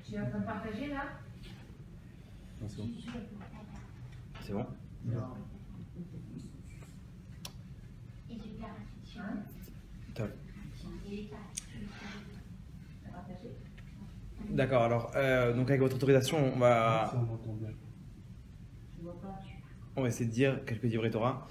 Tu es en train de partager là? C'est bon. C'est bon? Top. D'accord, alors, donc avec votre autorisation, on va essayer de dire quelques divrei Torah.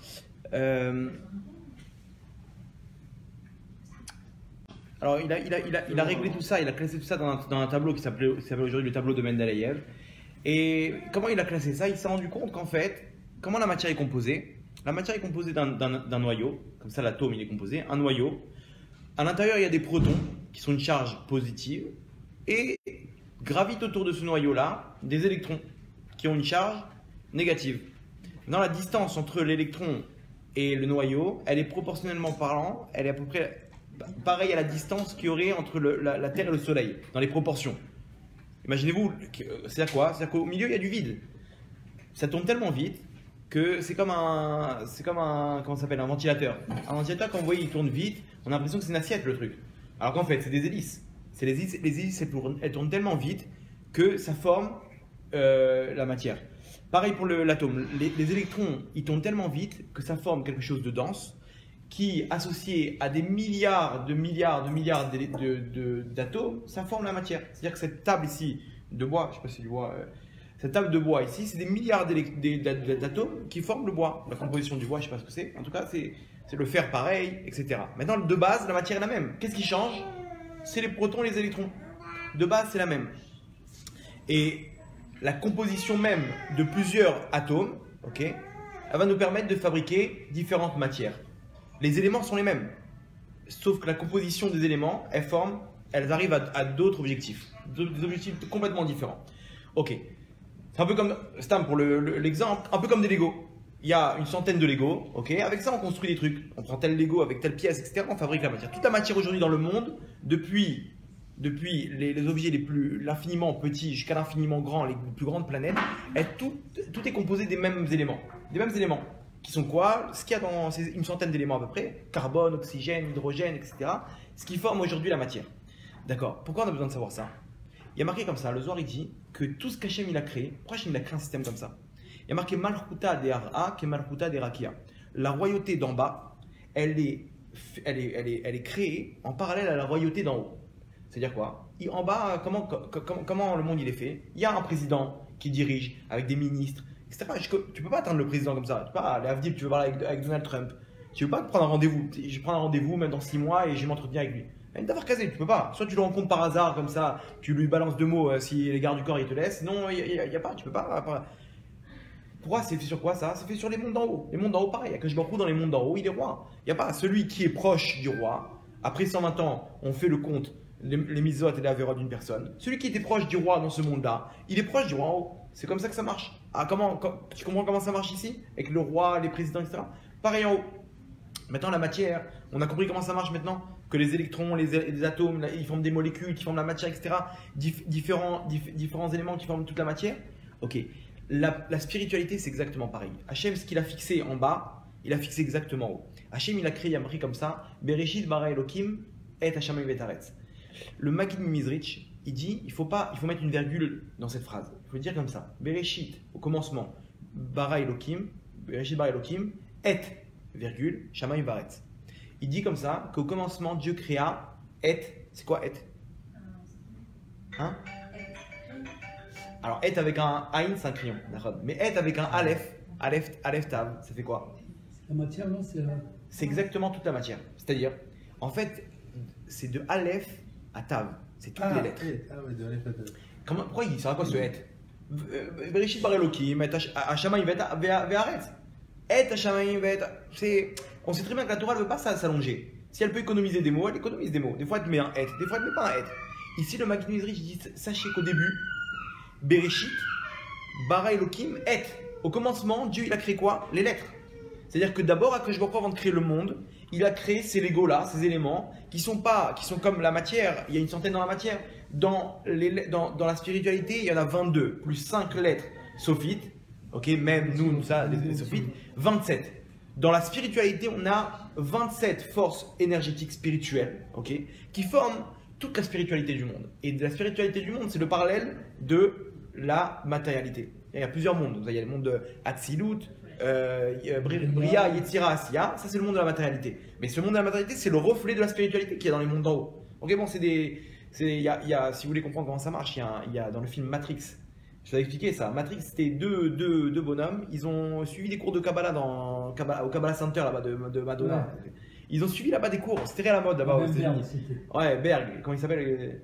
Alors, il a réglé tout ça, il a classé tout ça dans un tableau qui s'appelle aujourd'hui le tableau de Mendeleïev. Et comment il a classé ça? Il s'est rendu compte qu'en fait, comment la matière est composée? La matière est composée d'un noyau, comme ça l'atome il est composé, un noyau. À l'intérieur, il y a des protons qui sont une charge positive et gravitent autour de ce noyau-là des électrons qui ont une charge négative. Dans la distance entre l'électron et le noyau, elle est proportionnellement parlant, elle est à peu près pareille à la distance qu'il y aurait entre la Terre et le Soleil, dans les proportions. Imaginez-vous, c'est-à-dire quoi? C'est-à-dire qu'au milieu, il y a du vide. Ça tourne tellement vite que c'est comme un comment ça s'appelle, un ventilateur. Un ventilateur, quand vous voyez, il tourne vite, on a l'impression que c'est une assiette, le truc. Alors qu'en fait, c'est des hélices. Les hélices, elles tournent tellement vite que ça forme la matière. Pareil pour l'atome. Les électrons, ils tournent tellement vite que ça forme quelque chose de dense qui, associé à des milliards d'atomes, ça forme la matière. C'est-à-dire que cette table ici de bois, je ne sais pas si c'est du bois, cette table de bois ici, c'est des milliards d'atomes qui forment le bois. La composition du bois, je ne sais pas ce que c'est. En tout cas, c'est le fer pareil, etc. Maintenant, de base, la matière est la même. Qu'est-ce qui change? C'est les protons et les électrons. De base, c'est la même. Et la composition même de plusieurs atomes, ok, elle va nous permettre de fabriquer différentes matières. Les éléments sont les mêmes, sauf que la composition des éléments, elles arrivent à d'autres objectifs, des objectifs complètement différents. Ok, c'est un peu comme, Stam pour l'exemple, un peu comme des Lego. Il y a une centaine de Lego, ok, avec ça on construit des trucs. On prend tel Lego avec telle pièce, etc. On fabrique la matière. Toute la matière aujourd'hui dans le monde, depuis les objets l'infiniment petits jusqu'à l'infiniment grand, les plus grandes planètes, tout est composé des mêmes éléments. Qui sont quoi? Ce qu'il y a dans une centaine d'éléments à peu près, carbone, oxygène, hydrogène, etc. Ce qui forme aujourd'hui la matière. D'accord? Pourquoi on a besoin de savoir ça? Il y a marqué comme ça, le Zohar il dit que tout ce qu'Hachem il a créé, pourquoi Hachem il a créé un système comme ça? Il y a marqué Malchuta de Ara que Malchuta de Rakia. La royauté d'en bas, elle est créée en parallèle à la royauté d'en haut. C'est-à-dire quoi? En bas, comment le monde il est fait? Il y a un président qui dirige avec des ministres, etc. Tu peux pas atteindre le président comme ça. Tu peux pas aller à Avdip, tu veux parler avec Donald Trump. Tu veux pas te prendre un rendez-vous. Je vais prendre un rendez-vous même dans 6 mois et je vais m'entretenir avec lui. D'avoir casé, tu peux pas. Soit tu le rencontres par hasard comme ça, tu lui balances 2 mots si les gardes du corps ils te laissent. Non, il y a pas, tu peux pas. Pourquoi c'est fait sur quoi ça? C'est fait sur les mondes d'en haut. Les mondes d'en haut, pareil. Quand je me retrouve dans les mondes d'en haut, il est roi. Il n'y a pas celui qui est proche du roi. Après 120 ans, on fait le compte, les misotes et les avérotes d'une personne. Celui qui était proche du roi dans ce monde-là, il est proche du roi en haut. C'est comme ça que ça marche. Ah, tu comprends comment ça marche ici? Avec le roi, les présidents, etc. Pareil en haut. Maintenant, la matière, on a compris comment ça marche maintenant? Que les électrons, les atomes, ils forment des molécules qui forment la matière, etc. Différents éléments qui forment toute la matière. Ok. La spiritualité, c'est exactement pareil. Hachem, ce qu'il a fixé en bas, il a fixé exactement en haut. Hachem, il a créé, il a marqué comme ça Bereshit bara Elokim et Hashamayim vetaretz. Le Maggid Mizrich, il dit il faut mettre une virgule dans cette phrase. Il faut dire comme ça Bereshit, au commencement, bara Elokim, Bereshit bara Elokim, et, virgule, Shamayim vetaretz. Il dit comme ça qu'au commencement, Dieu créa et. C'est quoi et? Hein? Alors, et avec un aïn, c'est un crayon. Mais et avec un aleph tav, ça fait quoi? La matière, non? C'est exactement toute la matière. C'est-à-dire, en fait, c'est de aleph à tav. C'est toutes les lettres. Ah ouais, de aleph à tav. Pourquoi il sert à quoi ce et? Bereshit bara Elokim, et Hashamayim vetaretz. Et Hashamayim vetaretz. On sait très bien que la Torah ne veut pas s'allonger. Si elle peut économiser des mots, elle économise des mots. Des fois, elle te met un et, des fois, elle ne met pas un et. Ici, le Maggid Mizrich dit sachez qu'au début, Bereshit, bara Elokim, et. Au commencement, Dieu il a créé quoi? Les lettres. C'est-à-dire que d'abord, avant de créer le monde, il a créé ces Legos-là, ces éléments, qui sont comme la matière. Il y a une centaine dans la matière. Dans la spiritualité, il y en a 22, plus 5 lettres sophites. Ok, même nous ça, les sophites, 27. Dans la spiritualité, on a 27 forces énergétiques spirituelles, ok, qui forment toute la spiritualité du monde. Et de la spiritualité du monde, c'est le parallèle de la matérialité. Il y a plusieurs mondes. Il y a le monde de Hatzilut, Bria, Yetzira, Asiya. Ça, c'est le monde de la matérialité. Mais ce monde de la matérialité, c'est le reflet de la spiritualité qui est dans les mondes d'en haut. Ok, bon, il y a, si vous voulez comprendre comment ça marche, il y a dans le film Matrix. Je vais expliquer ça. Matrix, c'était deux bonhommes. Ils ont suivi des cours de Kabbalah au Kabbalah Center là-bas de Madonna. Ouais. Ils ont suivi là-bas des cours. C'était très à la mode là-bas. Ouais, Berg. Comment il s'appelle?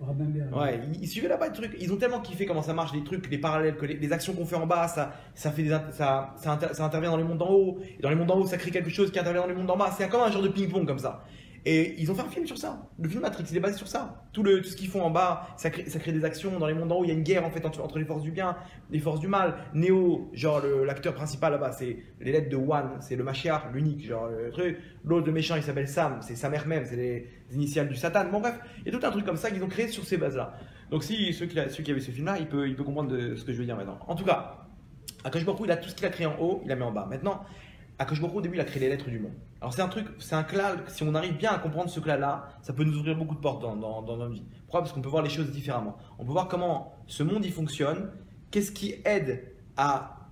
Ouais, ils suivaient là-bas des trucs. Ils ont tellement kiffé comment ça marche, les trucs, les parallèles, que les actions qu'on fait en bas, ça intervient dans les mondes d'en haut. Et dans les mondes d'en haut, ça crée quelque chose qui intervient dans les mondes d'en bas. C'est comme un genre de ping-pong comme ça. Et ils ont fait un film sur ça. Le film Matrix, il est basé sur ça. Tout ce qu'ils font en bas, ça crée des actions. Dans les mondes d'en haut, il y a une guerre en fait entre les forces du bien, les forces du mal. Neo, genre l'acteur principal là-bas, c'est les lettres de One, c'est le Mashiach, l'unique, genre le truc. L'autre, le méchant, il s'appelle Sam, c'est Samer même, c'est les initiales du Satan. Bon bref, il y a tout un truc comme ça qu'ils ont créé sur ces bases-là. Donc si ceux qui avaient ce film-là, il peut comprendre ce que je veux dire maintenant. En tout cas, Akadosh Baruch Hu, il a tout ce qu'il a créé en haut, il l'a mis en bas. Maintenant, Akadosh Baruch Hu, au début, il a créé les lettres du monde. Alors c'est un clal, si on arrive bien à comprendre ce clal-là, ça peut nous ouvrir beaucoup de portes dans notre vie. Pourquoi? Parce qu'on peut voir les choses différemment. On peut voir comment ce monde il fonctionne, qu'est-ce qui aide à...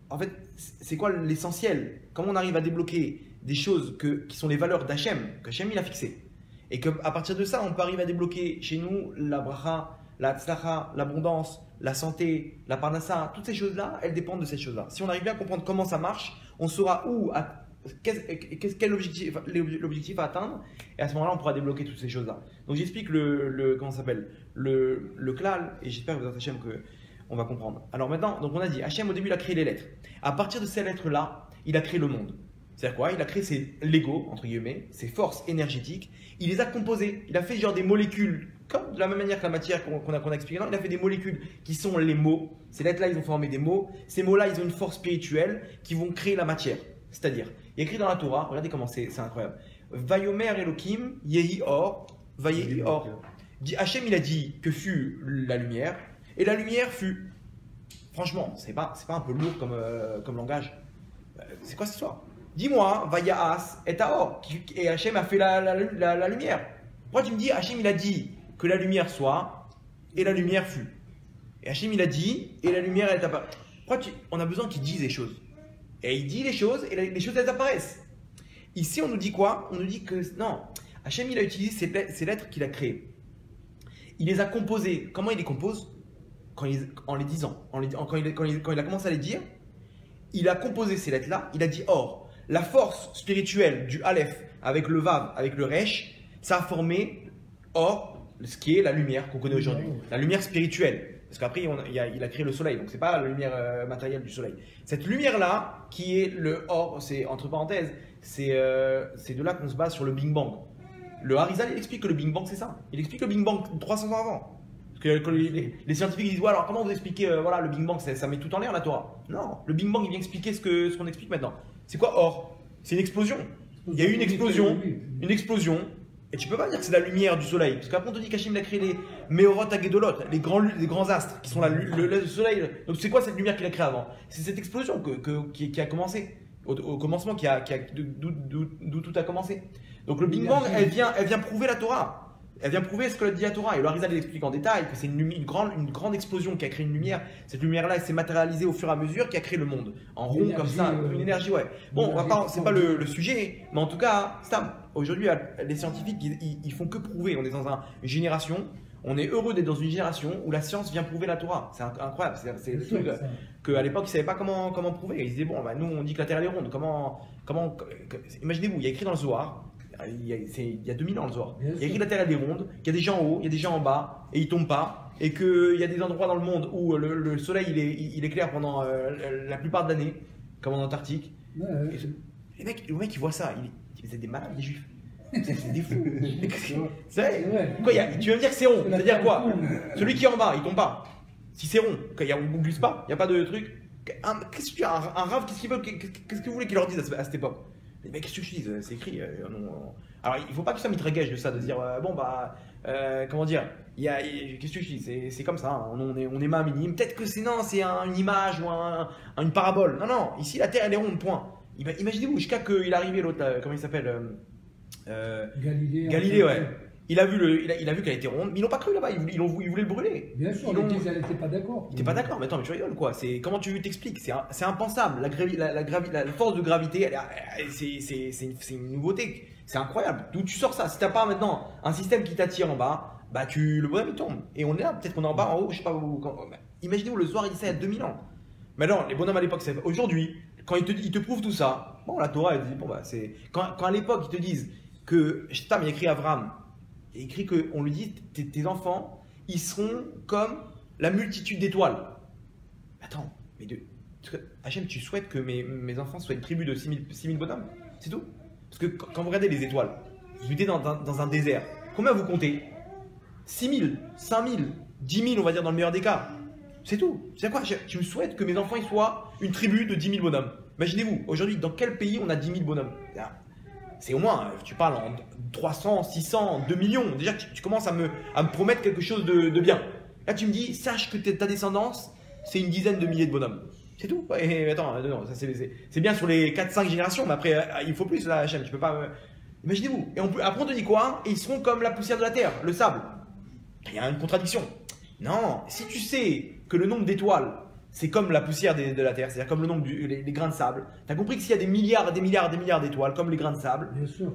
En fait, c'est quoi l'essentiel? Comment on arrive à débloquer des choses qui sont les valeurs d'Hachem, qu'Hachem il a fixées. Et qu'à partir de ça, on peut arriver à débloquer chez nous la bracha, la tzlacha, l'abondance, la santé, la parnassa, toutes ces choses-là, elles dépendent de ces choses-là. Si on arrive bien à comprendre comment ça marche, on saura quel l'objectif à atteindre, et à ce moment-là, on pourra débloquer toutes ces choses-là. Donc j'explique comment ça s'appelle, le klal, et j'espère que vous Hachem qu'on va comprendre. Alors maintenant, donc on a dit, Hachem au début il a créé les lettres. À partir de ces lettres-là, il a créé le monde. C'est-à-dire quoi? Il a créé ses Lego, entre guillemets, ses forces énergétiques, il les a composées, il a fait genre des molécules, comme de la même manière que la matière qu'on a expliqué, non, il a fait des molécules qui sont les mots. Ces lettres-là, ils ont formé des mots. Ces mots-là, ils ont une force spirituelle qui vont créer la matière. C'est-à-dire, il y a écrit dans la Torah, regardez comment c'est incroyable. Vayomer Elohim Yehi Or, Vayehi Or. Hachem, il a dit que fut la lumière, et la lumière fut. Franchement, c'est pas un peu lourd comme langage. C'est quoi cette histoire? Dis-moi, Vayaas et Or, et Hachem a fait la lumière. Pourquoi tu me dis, Hachem, il a dit que la lumière soit, et la lumière fut. Et Hachem, il a dit, et la lumière, elle est apparue. Pourquoi on a besoin qu'il dise les choses? Et il dit les choses, et les choses, elles apparaissent. Ici, on nous dit quoi? On nous dit que non, Hachem, il a utilisé ces lettres qu'il a créées. Il les a composées. Comment il les compose? En les disant. Quand il a commencé à les dire, il a composé ces lettres-là, il a dit or. La force spirituelle du Aleph avec le Vav, avec le Resh, ça a formé Or, ce qui est la lumière qu'on connaît aujourd'hui. La lumière spirituelle. Parce qu'après, il a créé le soleil, donc c'est pas la lumière matérielle du soleil. Cette lumière-là, qui est le Or, c'est entre parenthèses, c'est de là qu'on se base sur le Big Bang. Le Harizal, il explique que le Big Bang, c'est ça. Il explique le Big Bang 300 ans avant. Parce que les scientifiques disent, ouais, alors comment vous expliquez voilà, le Big Bang, ça met tout en l'air la Torah. Non, le Big Bang, il vient expliquer ce qu'on explique maintenant. C'est quoi Or? C'est une explosion. Il y a eu une explosion. Et tu peux pas dire que c'est la lumière du soleil. Parce qu'après on te dit qu'Hachem a créé les Meorot Agedolot, les grands astres qui sont le soleil. Donc c'est quoi cette lumière qu'il a créée avant? C'est cette explosion qui a commencé. Au commencement, d'où tout a commencé. Donc le Big Bang, elle vient prouver la Torah. Elle vient prouver ce que dit la Torah. Et le Harizal explique en détail que c'est une grande explosion qui a créé une lumière. Cette lumière-là, elle s'est matérialisée au fur et à mesure qui a créé le monde. En rond comme ça, une énergie, ouais. Bon, c'est pas le sujet, mais en tout cas, aujourd'hui, les scientifiques, ils font que prouver. On est dans une génération, on est heureux d'être dans une génération où la science vient prouver la Torah. C'est incroyable. C'est le truc qu'à l'époque, ils ne savaient pas comment prouver. Ils disaient, bon, bah, nous, on dit que la Terre elle est ronde. Imaginez-vous, il y a écrit dans le Zohar. Il y a 2000 ans le Zohar. Il y a écrit la Terre elle est ronde, qu'il y a des gens en haut, il y a des gens en bas, et ils ne tombent pas, et qu'il y a des endroits dans le monde où le soleil il est clair pendant la plupart de l'année, comme en Antarctique. Le mec il voit ça, il dit vous êtes des malades les juifs, c'est des fous. C'est vrai. Quoi, tu vas me dire que c'est rond, c'est-à-dire quoi? Celui qui est en bas, il tombe pas. Si c'est rond, on ne glisse pas, il n'y a pas de truc. Qu'est-ce que tu as un rave, qu'est-ce que vous voulez qu'il leur dise à cette époque? Mais qu'est-ce que je dis? C'est écrit. Alors, il ne faut pas que ça mitraillage de ça, de dire bon, bah, comment dire, qu'est-ce que je dis? C'est comme ça, hein, on est main minime. Peut-être que c'est une image ou une parabole. Non, ici, la Terre, elle est ronde, point. Imaginez-vous, jusqu'à qu'il est arrivé l'autre, comment il s'appelle? Galilée, ouais. il a vu qu'elle était ronde, mais ils l'ont pas cru là-bas, ils voulaient le brûler. Bien sûr, l'Église, elle n'était pas d'accord. T'es pas d'accord, mais attends, mais tu rigoles quoi. Comment tu t'expliques? C'est impensable. La force de gravité, c'est une nouveauté. C'est incroyable. D'où tu sors ça? Si t'as pas maintenant un système qui t'attire en bas, bah le bonhomme il tombe. Et on est là, peut-être qu'on est en bas, en haut, je sais pas où. Imaginez-vous, le soir il dit ça il y a 2000 ans. Maintenant, les bonhommes à l'époque, c'est aujourd'hui, quand ils te prouvent tout ça, bon, la Torah elle dit, bon bah c'est. Quand à l'époque ils te disent que, il écrit Abraham, il écrit qu'on lui dit, tes enfants, ils seront comme la multitude d'étoiles. Attends, mais Hachem, tu souhaites que mes enfants soient une tribu de 6000 bonhommes? C'est tout? Parce que quand vous regardez les étoiles, vous êtes dans un désert, combien vous comptez? 6000, 5000, 10 000 on va dire dans le meilleur des cas. C'est tout. C'est quoi? Tu me souhaites que mes enfants ils soient une tribu de 10 000 bonhommes. Imaginez-vous, aujourd'hui, dans quel pays on a 10 000 bonhommes? C'est au moins, tu parles en 300, 600, 2 millions. Déjà, tu commences à me promettre quelque chose de bien. Là, tu me dis, sache que ta descendance, c'est une dizaine de milliers de bonhommes. C'est tout. Et attends, non, ça c'est bien sur les 4-5 générations, mais après, il faut plus, là, Hachem. Tu peux pas. Imaginez-vous. Et après, on te dit quoi? Et ils seront comme la poussière de la terre, le sable. Il y a une contradiction. Non, si tu sais que le nombre d'étoiles, c'est comme la poussière de la terre, c'est-à-dire comme le nombre des grains de sable, tu as compris que s'il y a des milliards d'étoiles, comme les grains de sable, bien sûr.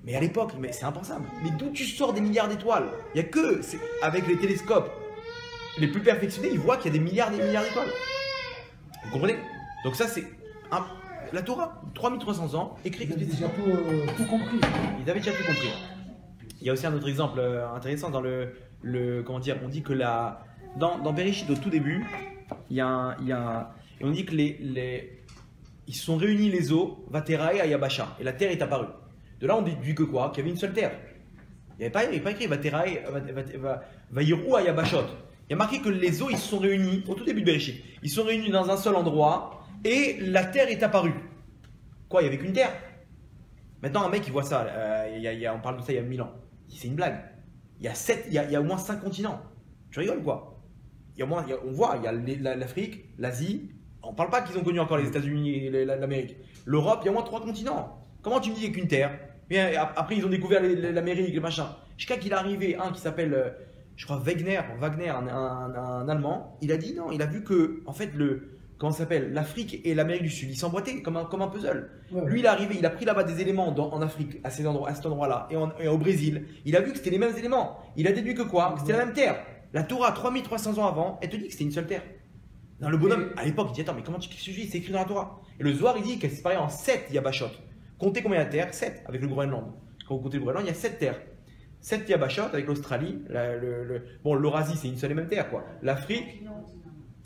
Mais à l'époque, c'est impensable. Mais d'où tu sors des milliards d'étoiles? Il n'y a que, avec les télescopes les plus perfectionnés, ils voient qu'il y a des milliards d'étoiles. Vous comprenez? Donc ça, c'est la Torah, 3300 ans, écrit. Ils avaient déjà tout compris. Ils avaient déjà tout compris. Il y a aussi un autre exemple intéressant dans comment dire, on dit que dans Bereshit, au tout début, et on dit que ils se sont réunis les eaux, Vaterae Ayabasha, et la terre est apparue. De là, on déduit que quoi? Qu'il y avait une seule terre. Il n'y avait pas écrit Vaterae Vayiru Ayabashot. Il y a marqué que les eaux, ils se sont réunis, au tout début de Bereshit, ils se sont réunis dans un seul endroit, et la terre est apparue. Quoi? Il n'y avait qu'une terre. Maintenant, un mec, il voit ça, on parle de ça il y a 1000 ans. C'est une blague. Il y a au moins 5 continents. Tu rigoles quoi? On voit, il y a l'Afrique, l'Asie. On ne parle pas qu'ils ont connu encore les États-Unis et l'Amérique. L'Europe, il y a au moins 3 continents. Comment tu me dis qu'il n'y a qu'une terre? Bien, après, ils ont découvert l'Amérique, les machins. Jusqu'à qu'il est arrivé un qui s'appelle, je crois, Wagner, un Allemand. Il a dit non, il a vu que, en fait, comment ça s'appelle, l'Afrique et l'Amérique du Sud, ils s'emboîtaient comme un puzzle. Ouais. Lui, il est arrivé, il a pris là-bas des éléments en Afrique, à cet endroit-là, et au Brésil. Il a vu que c'était les mêmes éléments. Il a déduit que quoi? Que c'était la même terre. La Torah, 3300 ans avant, elle te dit que c'était une seule terre. Non, le bonhomme, à l'époque, il dit attends, mais comment tu dis? C'est écrit dans la Torah. Et le Zohar, il dit qu'elle s'est séparée en 7 Yabashot. Comptez combien il y a de terres? 7 avec le Groenland. Quand vous comptez le Groenland, il y a 7 terres. 7 Yabashot avec l'Australie. L'Eurasie, c'est une seule et même terre, quoi. L'Afrique.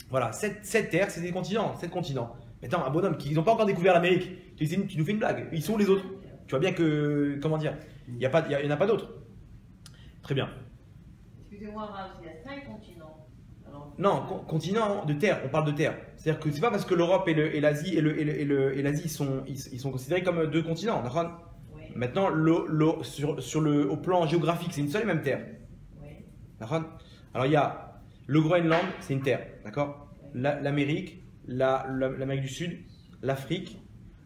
Voilà, 7 terres, c'est des continents, 7 continents. Attends, un bonhomme, ils n'ont pas encore découvert l'Amérique. Tu nous fais une blague. Ils sont où les autres? Tu vois bien que, comment dire, il n'y en a pas d'autres. Très bien. Excusez-moi, Rav, il y a 5 continents. Alors, non, continent de terre, on parle de terre. C'est-à-dire que c'est pas parce que l'Europe et l'Asie ils sont considérés comme 2 continents, d'accord? oui. Maintenant, au plan géographique, c'est une seule et même terre. Oui. D'accord? Alors il y a le Groenland, c'est une terre, d'accord? L'Amérique, l'Amérique du Sud, l'Afrique,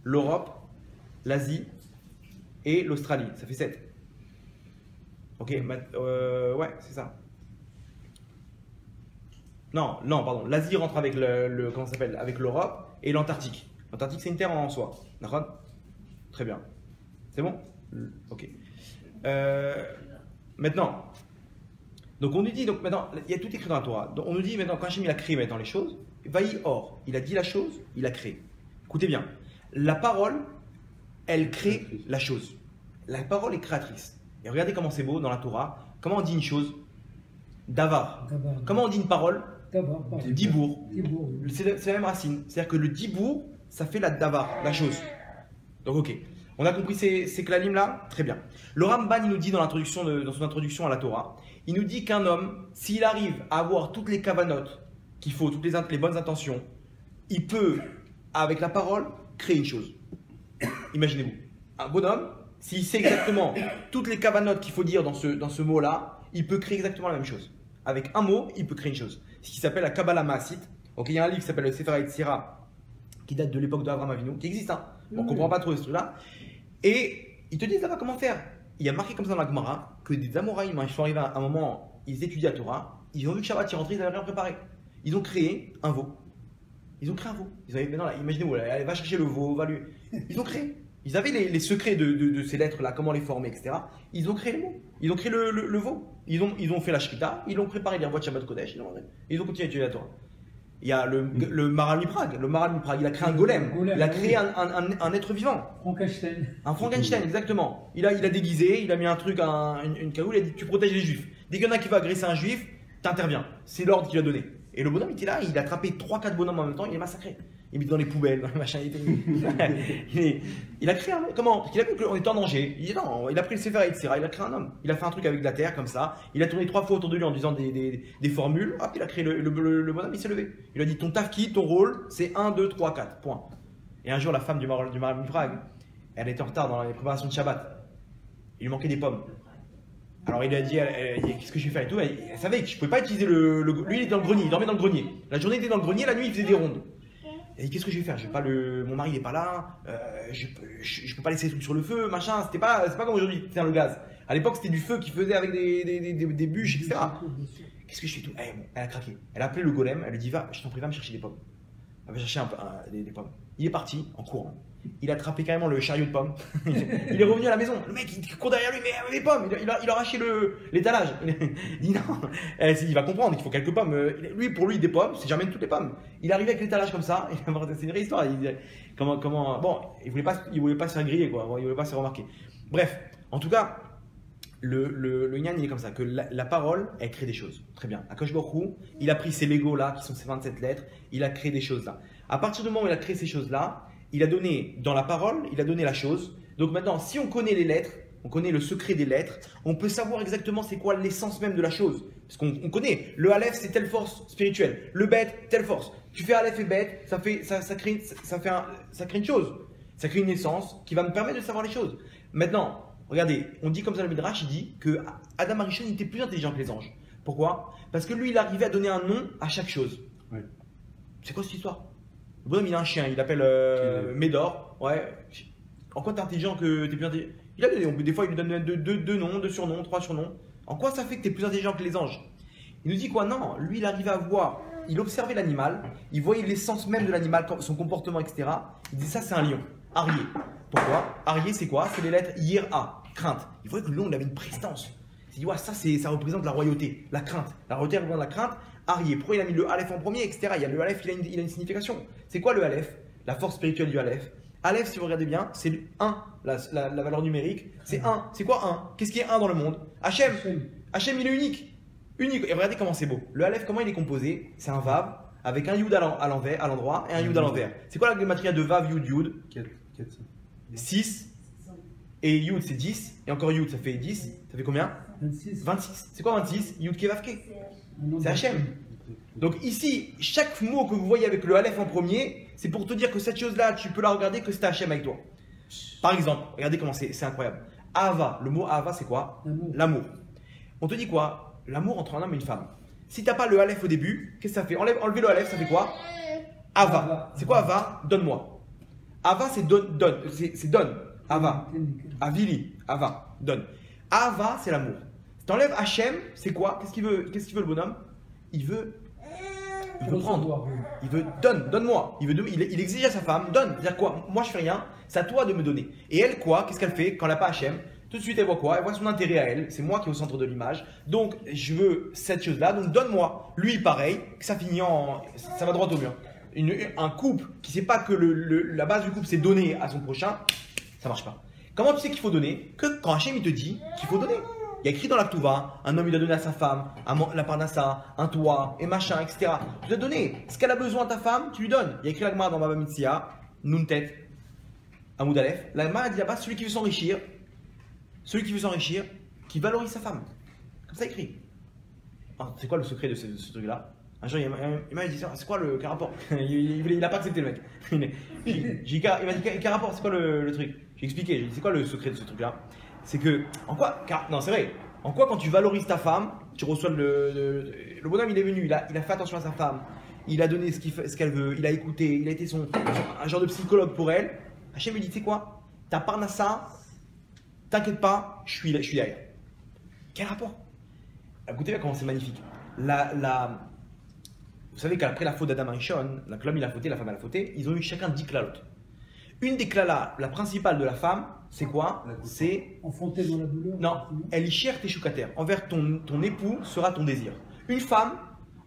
l'Europe, l'Asie et l'Australie. Ça fait 7. Ok, ouais, c'est ça. Non, pardon. L'Asie rentre avec comment ça s'appelle? Avec l'Europe et l'Antarctique. L'Antarctique, c'est une terre en soi. D'accord? Très bien. C'est bon? Ok. Maintenant, donc on nous dit, maintenant, il y a tout écrit dans la Torah. Donc on nous dit maintenant, quand Hachem il a créé maintenant les choses, Vaï Or, il a dit la chose, il a créé. Écoutez bien, la parole, elle crée la chose. La parole est créatrice. Et regardez comment c'est beau dans la Torah. Comment on dit une chose? Davar. Comment on dit une parole? Dibour. C'est la même racine. C'est-à-dire que le dibour, ça fait la davar, la chose. Donc ok. On a compris ces clalim là? Très bien. Le Ramban, il nous dit dans son introduction à la Torah, il nous dit qu'un homme, s'il arrive à avoir toutes les kavanotes qu'il faut, toutes les bonnes intentions, il peut, avec la parole, créer une chose. Imaginez-vous. Un bonhomme, s'il sait exactement toutes les kavanotes qu'il faut dire dans ce mot-là, il peut créer exactement la même chose. Avec un mot, il peut créer une chose. Ce qui s'appelle la Kabbalah Maasit. Donc, il y a un livre qui s'appelle le Sefer Yetzira, qui date de l'époque d'Avraham Avinu, qui existe. Hein. On ne comprend pas trop ce truc-là. Et ils te disent là-bas comment faire. il y a marqué comme ça dans la Gemara que des Amoraïm, ils sont arrivés à un moment, ils étudiaient la Torah, ils ont vu que Shabbat, ils rentraient, ils n'avaient rien préparé. Ils ont créé un veau. Ils ont créé un veau. Ils avaient, maintenant, là, imaginez-vous, elle va chercher le veau, va lui. Ils ont créé. Ils avaient les secrets de ces lettres-là, comment les former, etc. Ils ont créé le mot. Ils ont créé le veau. Ils ont fait la Shrita, ils ont préparé les voies de Shabbat Kodesh, ils ont continué à étudier la Torah. Il y a le Maharal Miprag. Le Maharal Miprag, il a créé un golem. Il a créé un être vivant. Frankenstein. Un Frankenstein, exactement. Il a déguisé, il a mis un truc, une cagoule, il a dit tu protèges les juifs. Dès qu'il y en a qui va agresser un juif, t'interviens. C'est l'ordre qu'il a donné. Et le bonhomme il était là, il a attrapé 3-4 bonhommes en même temps, il les massacré. Il mis dans les poubelles, dans les machins. Il a créé un. Comment? Parce qu'il a vu qu'on était en danger. Il dit non, il a pris le Sefer etc. Il a créé un homme. Il a fait un truc avec de la terre comme ça. Il a tourné 3 fois autour de lui en disant des formules. Hop, il a créé le bonhomme, il s'est levé. Il lui a dit ton tafki, ton rôle, c'est 1, 2, 3, 4. Point. Et un jour, la femme du Maharal Miprag, elle était en retard dans les préparations de Shabbat. Il lui manquait des pommes. Alors il lui a dit, qu'est-ce que je vais faire et tout. Elle savait que je ne pouvais pas utiliser lui, il était dans le grenier, il dormait dans le grenier. La journée, il était dans le grenier, la nuit, il faisait des rondes. Elle dit, qu'est-ce que je vais faire? Je vais pas mon mari n'est pas là, je peux pas laisser les trucs sur le feu, machin. C'est pas comme aujourd'hui, c'est le gaz. À l'époque, c'était du feu qui faisait avec des bûches, etc. Qu'est-ce que je fais tout? Elle a craqué. Elle a appelé le golem, elle lui dit, va, je t'en prie, va me chercher des pommes. Elle va chercher des pommes. Il est parti en courant. Il a attrapé carrément le chariot de pommes. Il est revenu à la maison. Le mec, il court derrière lui, mais les pommes. Il a arraché l'étalage. Il dit non. Il va comprendre qu'il faut quelques pommes. Pour lui, des pommes, c'est jamais toutes les pommes. Il est arrivé avec l'étalage comme ça. C'est une vraie histoire. Bon, il voulait pas se faire griller, quoi. Il voulait pas se faire remarquer. Bref, en tout cas, le Nyan, il est comme ça, que la parole, elle crée des choses. Très bien. Akadosh Baruch Hu, il a pris ces Legos là, qui sont ces 27 lettres, il a créé des choses là. À partir du moment où il a créé ces choses là, il a donné dans la parole, il a donné la chose. Donc maintenant, si on connaît les lettres, on connaît le secret des lettres, on peut savoir exactement c'est quoi l'essence même de la chose. Parce qu'on connaît, le Aleph c'est telle force spirituelle, le Bet telle force. Tu fais Aleph et Bet, ça crée une chose. Ça crée une essence qui va me permettre de savoir les choses. Maintenant, regardez, on dit comme ça le Midrash, il dit que Adam Arishon était plus intelligent que les anges. Pourquoi? Parce que lui, il arrivait à donner un nom à chaque chose. Oui. C'est quoi cette histoire? Le bonhomme, il a un chien, il l'appelle Médor. Ouais. En quoi t'es intelligent que t'es plus intelligent? Il a donné, des fois, il lui donne deux noms, 2 surnoms, 3 surnoms. En quoi ça fait que t'es plus intelligent que les anges? Il nous dit quoi? Non, lui, il arrivait à voir, il observait l'animal, il voyait l'essence même de l'animal, son comportement, etc. Il dit ça, c'est un lion. Arié. Pourquoi? Arié, c'est quoi? C'est les lettres Yir-A, crainte. Il voyait que le lion, il avait une prestance. Il dit, ouais, ça représente la royauté, la crainte. La royauté représente la crainte. Arié. Pourquoi il a mis le Aleph en premier, etc. Il y a le Aleph, il a une signification. C'est quoi le Aleph? La force spirituelle du Aleph. Aleph, si vous regardez bien, c'est 1, la valeur numérique. C'est 1. C'est quoi 1? Qu'est-ce qui est 1 dans le monde? Hachem. Hachem, il est unique. Unique. Et regardez comment c'est beau. Le Aleph, comment il est composé? C'est un Vav avec un Yud à l'endroit et un Yud à l'envers. C'est quoi la gématria de Vav, Yud, Yud? 6. Et Yud, c'est 10. Et encore Yud, ça fait 10. Ça fait combien? 26. C'est quoi 26? Yud Kevavke. C'est Hachem. Donc ici, chaque mot que vous voyez avec le Aleph en premier, c'est pour te dire que cette chose-là, tu peux la regarder que c'est Hachem avec toi. Par exemple, regardez comment c'est incroyable. Ahava, le mot Ahava, c'est quoi? L'amour. On te dit quoi? L'amour entre un homme et une femme. Si tu n'as pas le Aleph au début, qu'est-ce que ça fait? Enlevez le Aleph, ça fait quoi? Ava. C'est quoi Ava? Donne-moi. Ava, c'est donne. C'est donne. Ava. Avili. Ava. Donne. Ava, c'est l'amour. Si tu enlèves Hachem, c'est quoi? Qu'est-ce qu'il veut le bonhomme? Il veut prendre. Il veut donne-moi. Il exige à sa femme, donne. C'est-à-dire quoi? Moi, je fais rien. C'est à toi de me donner. Et elle, quoi? Qu'est-ce qu'elle fait quand elle n'a pas Hachem? Tout de suite, elle voit quoi? Elle voit son intérêt à elle. C'est moi qui est au centre de l'image. Donc, je veux cette chose-là. Donc, donne-moi. Lui, pareil. Ça finit ça va droit au mur. Un couple qui ne sait pas que la base du couple, c'est donner à son prochain, ça marche pas. Comment tu sais qu'il faut donner? Que quand Hachem, il te dit qu'il faut donner. Il y a écrit dans la Ktuva, un homme il a donné à sa femme, la parnassa, un toit, et machin, etc. Tu dois donner. Ce qu'elle a besoin ta femme, tu lui donnes. Il y a écrit la Gemara dans Baba Metzia, Nuntet, Amoud Aleph. La Gemara dit là-bas, celui qui veut s'enrichir, qui valorise sa femme. Comme ça écrit. C'est quoi le secret de ce truc-là? Un jour, il m'a dit, c'est quoi quel rapport? Il n'a pas accepté le mec. Il m'a dit, quel rapport? C'est quoi le truc? J'ai expliqué, j'ai dit, c'est quoi le secret de ce truc-là? C'est que, non, c'est vrai. En quoi, quand tu valorises ta femme, tu reçois le bonhomme, il est venu, il a fait attention à sa femme, il a donné ce qu'elle veut, il a écouté, il a été un genre de psychologue pour elle. Hachem lui dit, tu sais quoi? Ta parnassa, t'inquiète pas, je suis derrière. Quel rapport? Écoutez comment c'est magnifique. Vous savez qu'après la faute d'Adam Arishon, l'homme il a fauté, la femme elle a fauté, ils ont eu chacun 10 klalotes. Une des klalas, la principale de la femme, c'est quoi? C'est Enfanté dans la douleur. non, elle y tes choukater. Envers ton époux sera ton désir. Une femme,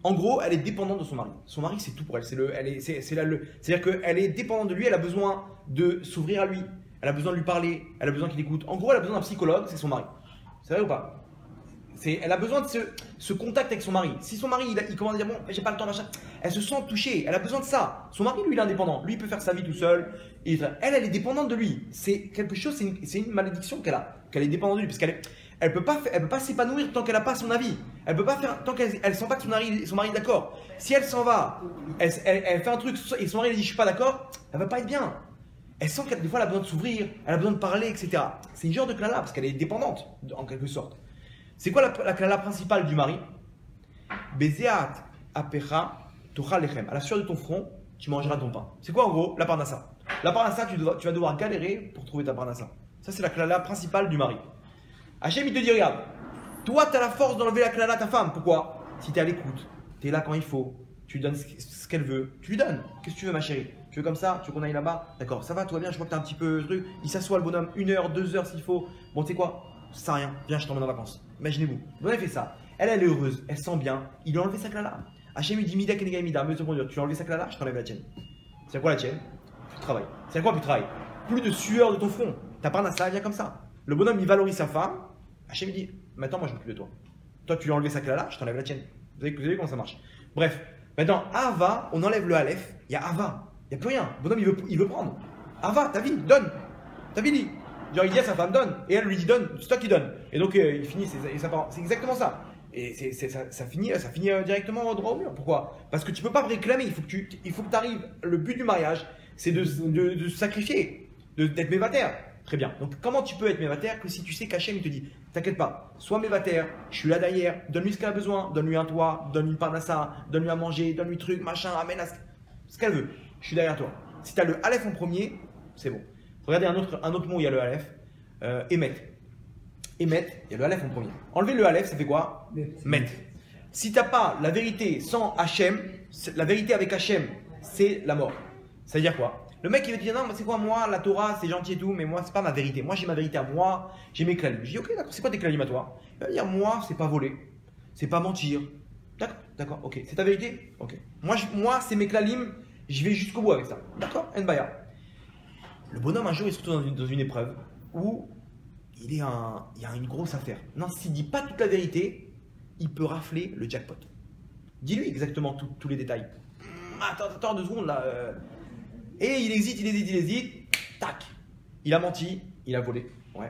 en gros, elle est dépendante de son mari. Son mari, c'est tout pour elle. C'est-à-dire qu'elle est dépendante de lui, elle a besoin de s'ouvrir à lui, elle a besoin de lui parler, elle a besoin qu'il écoute. En gros, elle a besoin d'un psychologue, c'est son mari. C'est vrai ou pas? Elle a besoin de ce contact avec son mari. Si son mari, il commence à dire bon, j'ai pas le temps, machin, elle se sent touchée, elle a besoin de ça. Son mari, lui, il est indépendant. Lui, il peut faire sa vie tout seul. Et elle est dépendante de lui. C'est quelque chose, c'est une malédiction qu'elle est dépendante de lui. Parce elle peut pas s'épanouir tant qu'elle n'a pas son avis. Elle peut pas faire tant qu'elle sent pas que son mari est d'accord. Si elle s'en va, elle fait un truc et son mari lui dit je suis pas d'accord, elle va pas être bien. Elle sent que des fois elle a besoin de s'ouvrir, elle a besoin de parler, etc. C'est une genre de klala parce qu'elle est dépendante en quelque sorte. C'est quoi la klala principale du mari? Bezeat apecha tochal lechem. À la sueur de ton front, tu mangeras ton pain. C'est quoi en gros la parnassa? La parnassa, tu vas devoir galérer pour trouver ta parnassa. Ça c'est la klala principale du mari. Hachem il te dit regarde, toi tu as la force d'enlever la klala à ta femme. Pourquoi? Si tu es à l'écoute, tu es là quand il faut, tu lui donnes ce qu'elle veut, tu lui donnes. Qu'est-ce que tu veux ma chérie? Tu veux comme ça? Tu veux qu'on aille là-bas? D'accord, ça va, tout va bien, je vois que tu as un petit peu truc. Il s'assoit le bonhomme, 1 heure, 2 heures s'il faut. Bon tu sais quoi? Ça sert à rien, viens je t'emmène en vacances. Imaginez-vous, vous avez fait ça, elle est heureuse, elle sent bien, il a enlevé sa klala. Hachem lui dit mida kenega mida, me dire, tu as enlevé sa klala, je t'enlève la tienne. C'est quoi la tienne? Plus de travail. C'est quoi plus de travail? Plus de sueur de ton front. T'as pas un ça vient comme ça. Le bonhomme il valorise sa femme. Hachem lui dit maintenant moi je m'occupe de toi. Toi tu lui as enlevé sa klala, je t'enlève la tienne. Vous savez comment ça marche. Bref, maintenant Ava, on enlève le Aleph, il y a Ava, il n'y a plus rien. Le bonhomme il veut prendre. Ava, ta vie, donne. Ta vie dit. Genre il dit à sa femme donne et elle lui dit donne, c'est toi qui donne. Et donc il finit c'est exactement ça. Et ça finit directement droit au mur. Pourquoi? Parce que tu peux pas réclamer, il faut que tu arrives. Le but du mariage, c'est de se sacrifier, d'être mévater. Très bien. Donc comment tu peux être mévater que si tu sais qu'Hachem il te dit t'inquiète pas, sois mévater, je suis là derrière, donne-lui ce qu'elle a besoin, donne-lui un toit, donne-lui une parnassa, donne-lui à manger, donne-lui truc, machin, amène à ce qu'elle veut. Je suis derrière toi. Si tu as le Aleph en premier, c'est bon. Regardez un autre mot où il y a le Aleph, émet. Émet, il y a le Aleph en premier. Enlever le Aleph, ça fait quoi? Met. Si tu n'as pas la vérité sans Hachem, la vérité avec Hachem, c'est la mort. Ça veut dire quoi? Le mec il va te dire non, mais c'est quoi moi, la Torah c'est gentil et tout, mais moi c'est pas ma vérité. Moi j'ai ma vérité à moi, j'ai mes klalim. Je dis ok, d'accord, c'est quoi tes klalim à toi? Il va me dire moi c'est pas voler, c'est pas mentir. D'accord, ok. C'est ta vérité? Ok. Moi c'est mes klalim, je vais jusqu'au bout avec ça. D'accord? Enbaya. Le bonhomme un jour il se retrouve dans une épreuve où il y a une grosse affaire. Non, s'il dit pas toute la vérité, il peut rafler le jackpot. Dis-lui exactement tous les détails. Attends 2 secondes là. Et il hésite, tac. Il a menti, il a volé. Ouais.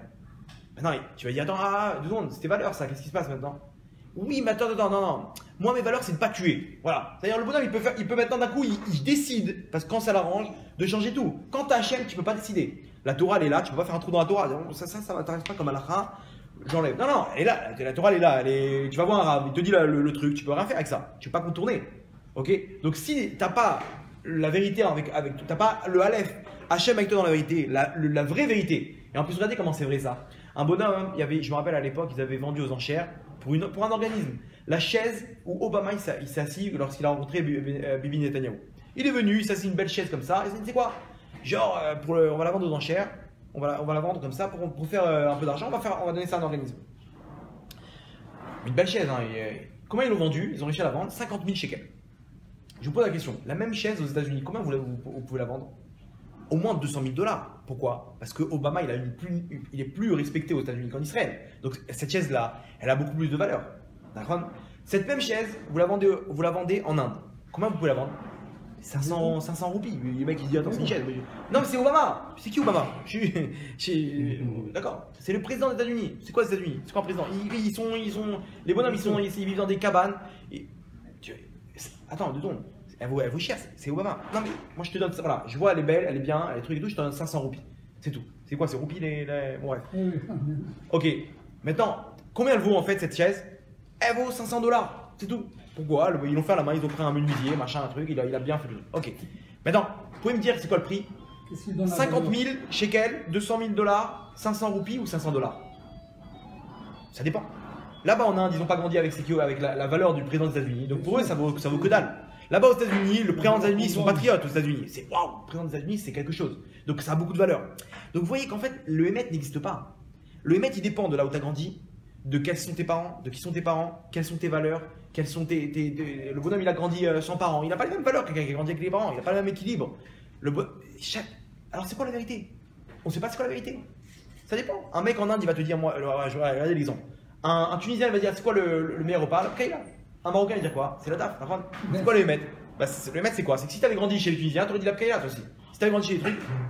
Maintenant, tu vas dire, attends, 2 secondes, c'était valeur ça, qu'est-ce qui se passe maintenant? Oui, mais attends, non. Moi, mes valeurs, c'est de pas tuer. Voilà. C'est-à-dire, le bonhomme, il peut maintenant d'un coup, il décide, parce que quand ça l'arrange, de changer tout. Quand tu as Hachem, tu peux pas décider. La Torah, elle est là, tu peux pas faire un trou dans la Torah. Ça m'intéresse pas comme halakha, j'enlève. Non, elle est là, la Torah, elle est là. Tu vas voir un arabe, il te dit le truc, tu peux rien faire avec ça. Tu peux pas contourner. Ok? Donc, si t'as pas la vérité t'as pas le Aleph, Hachem avec toi dans la vérité, la vraie vérité. Et en plus, regardez comment c'est vrai ça. Un bonhomme, je me rappelle à l'époque, ils avaient vendu aux enchères pour un organisme la chaise où Obama il s'est assis lorsqu'il a rencontré Bibi Netanyahu. Il est venu, il s'est assis une belle chaise comme ça. Et il s'est dit c'est quoi? Genre, on va la vendre aux enchères, on va la vendre comme ça pour faire un peu d'argent. On va donner ça à un organisme. Une belle chaise. Hein, comment ils l'ont vendue? Ils ont réussi à la vendre 50 000 shekels. Je vous pose la question, la même chaise aux États-Unis, combien vous pouvez la vendre? Au moins 200 000 $. Pourquoi? Parce que Obama il est plus respecté aux États-Unis qu'en Israël. Donc cette chaise-là, elle a beaucoup plus de valeur. D'accord? Cette même chaise, vous la vendez en Inde. Combien vous pouvez la vendre? 500 roupies. Le mec il dit attends, c'est une chaise. Non, mais c'est Obama. C'est qui Obama? D'accord. C'est le président des États-Unis. C'est quoi les États-Unis? C'est quoi un président? Les bonhommes, ils vivent dans des cabanes. Attends, 2 secondes. Elle vaut cher, c'est Obama. Non mais moi je te donne ça, voilà, je vois elle est belle, elle est bien, elle est truc et tout, je te donne 500 roupies. C'est tout. C'est quoi, c'est roupies bon, bref. Ok, maintenant, combien elle vaut en fait cette chaise? Elle vaut 500 $, c'est tout. Pourquoi? Ils l'ont fait à la main, ils ont pris un menuisier, machin, un truc, il a bien fait le truc. Ok, maintenant, vous pouvez me dire c'est quoi le prix? Qu'est-ce qu'il donne la 50 valeur 000 shekels, 200 000 dollars, 500 roupies ou 500 dollars. Ça dépend. Là-bas en Inde, ils n'ont pas grandi avec, avec la valeur du président des États-Unis. Donc pour eux, ça vaut que dalle. Là-bas aux États-Unis, le président des États-Unis, ils sont patriotes aux États-Unis. C'est waouh, le président des États-Unis, c'est quelque chose. Donc ça a beaucoup de valeur. Donc vous voyez qu'en fait, le Hémet n'existe pas. Le Hémet, il dépend de là où tu as grandi, de quels sont tes parents, de qui sont tes parents, quelles sont tes valeurs, quels sont Le bonhomme, il a grandi sans parents. Il n'a pas les mêmes valeurs que quelqu'un qui a grandi avec les parents. Il n'a pas le même équilibre. Alors c'est quoi la vérité? On ne sait pas c'est quoi la vérité. Ça dépend. Un mec en Inde, il va te dire, moi, regardez l'exemple. Un Tunisien, il va dire, c'est quoi le meilleur repas? Le Kaila. Un Marocain, il va dire quoi? C'est la taf. C'est quoi le Hémet? Le Hémet, c'est quoi? C'est que si tu avais grandi chez les Tunisiens, tu aurais dit la Kaila, toi aussi. Si tu avais grandi chez les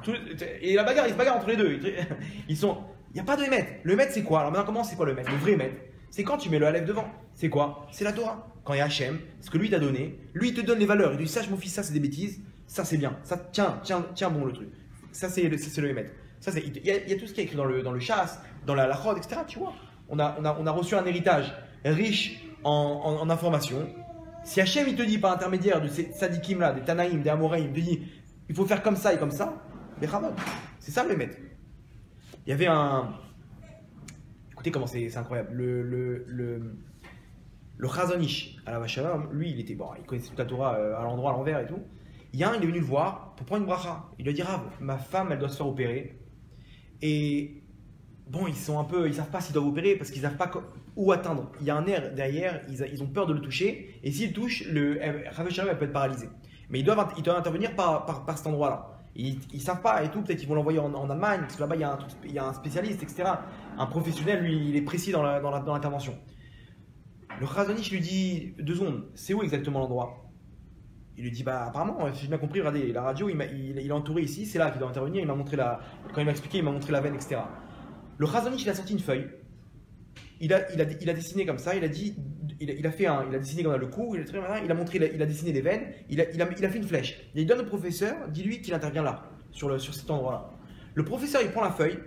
trucs, et la bagarre, ils se bagarrent entre les deux. Il n'y a pas de Hémet. Le Hémet, c'est quoi? Alors maintenant, comment c'est quoi le Hémet? Le vrai Hémet, c'est quand tu mets le Aleph devant. C'est quoi? C'est la Torah. Quand il y a Hachem, ce que lui t'a donné, lui, il te donne les valeurs. Il te dit, sache mon fils, ça c'est des bêtises, ça c'est bien. Ça, tiens bon le truc. Ça, c'est le Hémet. Il y a tout ce qui est écrit dans le chasse, dans la chod, etc. Tu vois, on a reçu un héritage riche en informations. Si Hachem il te dit par intermédiaire de ces sadikim là, des Tanaïm, des Amoraïm, il te dit il faut faire comme ça et comme ça, les Chavod. C'est ça le Hémet. Il y avait un. Écoutez comment c'est incroyable. Le Chazon Ish à la Vachalom, lui il connaissait toute la Torah à l'endroit, à l'envers et tout. Il y a un, il est venu le voir pour prendre une bracha. Il lui a dit Rav, ma femme elle doit se faire opérer. Et bon, ils savent pas s'ils doivent opérer parce qu'ils savent pas où atteindre. Il y a un nerf derrière, ils ont peur de le toucher. Et s'ils touchent, Rav Shalom elle peut être paralysée. Mais ils doivent intervenir par cet endroit-là. Ils savent pas et tout, peut-être qu'ils vont l'envoyer en Allemagne, parce que là-bas il y a un spécialiste, etc. Un professionnel, lui, il est précis dans l'intervention. Le Chazonish lui dit 2 secondes, c'est où exactement l'endroit? Il lui dit bah apparemment, si j'ai bien compris, regardez, la radio, il est entouré ici, c'est là qu'il doit intervenir, il m'a montré quand il m'a expliqué, il m'a montré la veine, etc. Le Chazonish, il a sorti une feuille, il a dessiné comme ça, il a dessiné dans le cou, il a dessiné les veines, il a fait une flèche. Il donne au professeur, dis-lui qu'il intervient là, sur cet endroit-là. Le professeur, il prend la feuille,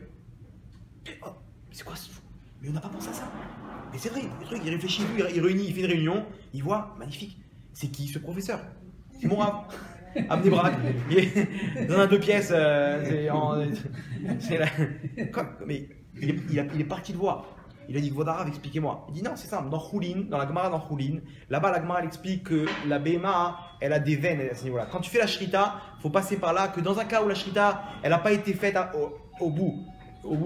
oh, c'est quoi ce fou? Mais on n'a pas pensé à ça. Mais c'est vrai, le truc, il réfléchit, il réunit, il fait une réunion, il voit, magnifique, c'est qui ce professeur? C'est mon Rav. Amenez Braque. Il est dans un 2 pièces. Mais il est parti le voir. Il a dit Vodarav, expliquez-moi. Il dit non, c'est simple. Dans Choulin, dans la Gemara dans Choulin, là-bas la Gemara elle explique que la BMA, elle a des veines à ce niveau-là. Quand tu fais la shrita, il faut passer par là. Que dans un cas où la shrita, elle n'a pas été faite au bout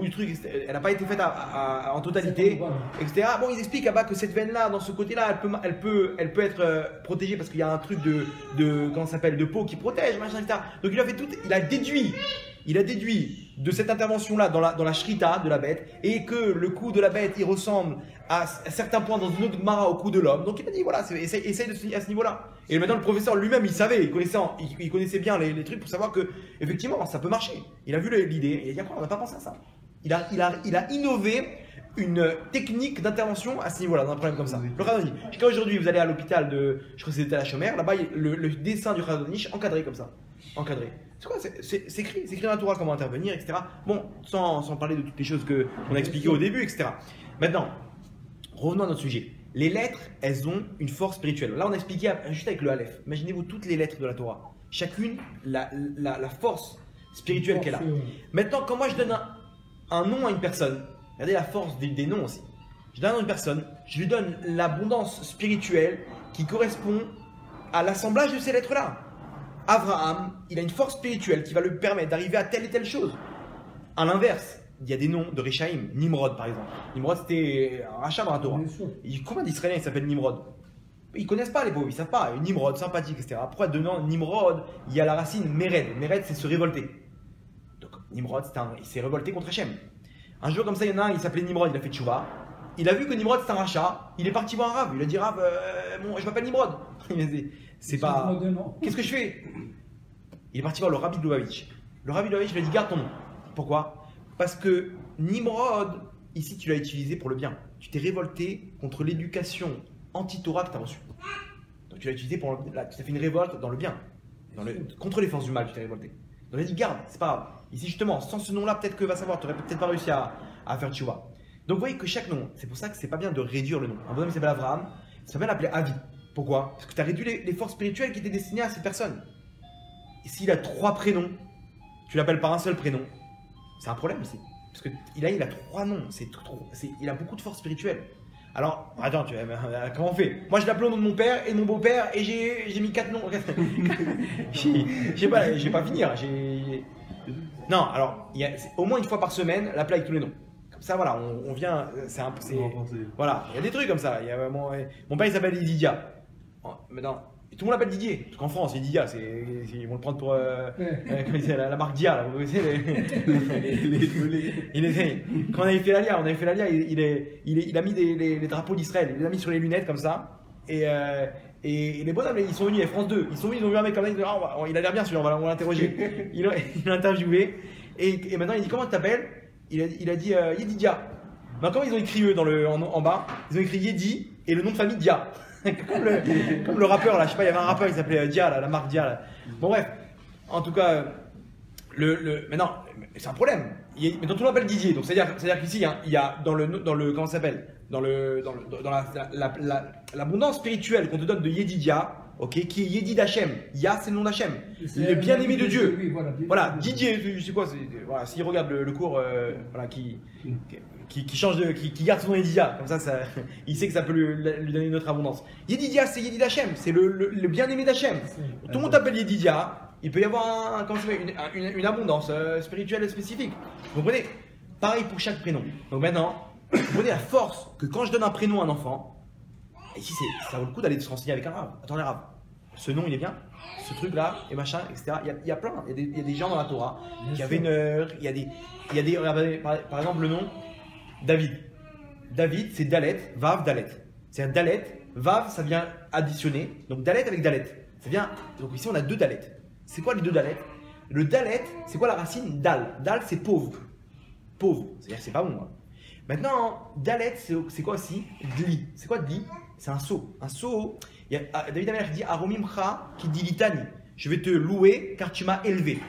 du truc, elle n'a pas été faite en totalité, etc. Bon, ils expliquent là-bas que cette veine-là, dans ce côté-là, elle peut être protégée parce qu'il y a un truc comment ça s'appelle, de peau qui protège, machin, etc. Donc il a déduit de cette intervention-là dans la shrita de la bête et que le cou de la bête, il ressemble à certains points dans une autre Gemara au cou de l'homme. Donc il a dit voilà, essaye de se à ce niveau-là. Et maintenant le professeur lui-même, il savait, il connaissait bien les trucs pour savoir que effectivement ça peut marcher. Il a vu l'idée et il a dit après, on n'a pas pensé à ça. Il a innové une technique d'intervention à ce niveau-là, dans un problème comme ça. Le Chazonish, jusqu'à aujourd'hui, vous allez à l'hôpital je crois que c'était à la Chomère, là-bas, le dessin du Chazonish encadré comme ça. Encadré. C'est quoi? C'est écrit dans la Torah comment intervenir, etc. Bon, sans parler de toutes les choses qu'on a expliquées au début, etc. Maintenant, revenons à notre sujet. Les lettres, elles ont une force spirituelle. Là, on a expliqué juste avec le Aleph. Imaginez-vous toutes les lettres de la Torah. Chacune, la force spirituelle qu'elle a. Maintenant, quand moi je donne un nom à une personne, regardez la force des noms aussi. Je donne à une personne, je lui donne l'abondance spirituelle qui correspond à l'assemblage de ces lettres-là. Abraham, il a une force spirituelle qui va lui permettre d'arriver à telle et telle chose. À l'inverse, il y a des noms de Réchaïm. Nimrod, par exemple. Nimrod, c'était un rachat dans la Torah. Combien d'Israéliens s'appellent Nimrod? Ils ne connaissent pas les pauvres, ils ne savent pas. Nimrod, sympathique, etc. Pourquoi dedans Nimrod, il y a la racine Mered. Mered, c'est se révolter. Donc Nimrod, il s'est révolté contre Hachem. Un jour comme ça, il y en a un, il s'appelait Nimrod, il a fait tchouva. Il a vu que Nimrod, c'était un rachat. Il est parti voir un Rav. Il a dit Rav, je m'appelle Nimrod. C'est pas. Qu'est-ce que je fais? Il est parti voir le Rabbi de Lubavitch. Le Rabbi de Lubavitch lui a dit garde ton nom. Pourquoi? Parce que Nimrod, ici tu l'as utilisé pour le bien. Tu t'es révolté contre l'éducation anti-Torah que tu as reçue. Donc tu l'as utilisé tu as fait une révolte dans le bien. Contre les forces du mal, tu t'es révolté. Donc il a dit garde, c'est pas grave. Ici justement, sans ce nom-là, peut-être que va savoir, tu n'aurais peut-être pas réussi à faire tchouva. Donc vous voyez que chaque nom, c'est pour ça que c'est pas bien de réduire le nom. Un bonhomme qui s'appelle Abraham, ça va l'appeler Avi. Pourquoi? Parce que tu as réduit les forces spirituelles qui étaient destinées à cette personne. Et s'il a 3 prénoms, tu l'appelles par un seul prénom, c'est un problème aussi. Parce qu'il a 3 noms, il a beaucoup de force spirituelle. Alors, attends, comment on fait? Moi, je l'appelle au nom de mon père et de mon beau-père et j'ai mis 4 noms. Je vais pas finir. Non, alors, au moins une fois par semaine, l'appeler avec tous les noms. Comme ça, voilà, on vient. Voilà, il y a des trucs comme ça. Mon père, il s'appelle Didia. Maintenant, tout le monde l'appelle Didier. Parce qu'en France, Didia, ils vont le prendre pour la marque Dia. Là, vous savez, quand on avait fait l'Alia, il a mis les drapeaux d'Israël. Il les a mis sur les lunettes comme ça. Et les bonhommes, ils sont venus à France 2. Ils ont vu un mec comme ça. Ils ont dit, il a l'air bien celui-là, on va l'interroger. Il l'a interviewé. Et maintenant, il dit, comment tu t'appelles? Il a dit Yedidia. Maintenant, comment ils ont écrit eux en bas? Ils ont écrit Yedi et le nom de famille Dia. comme le rappeur là, je sais pas, il y avait un rappeur qui s'appelait Dia, là, la marque Dia. Là. Bon bref, en tout cas, maintenant, c'est un problème. Maintenant tout le monde l'appelle Didier, donc c'est-à-dire qu'ici, il y a dans le comment ça s'appelle, dans l'abondance spirituelle qu'on te donne de Yedidia, ok, qui est Yedid Hachem. Ya, c'est le nom d'Hachem, le bien-aimé de Dieu. Oui, voilà, Didier, je sais quoi, voilà, s'il regarde le cours, voilà, qui garde son nom Yedidia, comme ça, il sait que ça peut lui donner notre abondance. Yedidia, c'est Yedid Hachem, c'est le bien-aimé d'Hachem. Tout le monde t'appelle Yedidia, il peut y avoir une abondance spirituelle spécifique. Vous comprenez? Pareil pour chaque prénom. Donc maintenant, vous comprenez la force que quand je donne un prénom à un enfant, ici ça vaut le coup d'aller se renseigner avec un rave. Attends, les raves, ce nom il est bien, ce truc là, et machin, etc. Il y a plein, il y a des gens dans la Torah qui avaient une heure, il y a des regardez, par exemple le nom David. David, c'est Dalet, Vav, Dalet. C'est-à-dire Dalet, Vav, ça vient additionner. Donc Dalet avec Dalet. Ça vient. Donc ici, on a 2 Dalet. C'est quoi les 2 Dalet? Le Dalet, c'est quoi la racine? Dal. Dal, c'est pauvre. Pauvre. C'est-à-dire que c'est pas bon. Hein. Maintenant, Dalet, c'est quoi aussi? Dli. C'est quoi Dli? C'est un seau. Un seau. David Amelech dit Aromimcha qui dit litani. Je vais te louer car tu m'as élevé.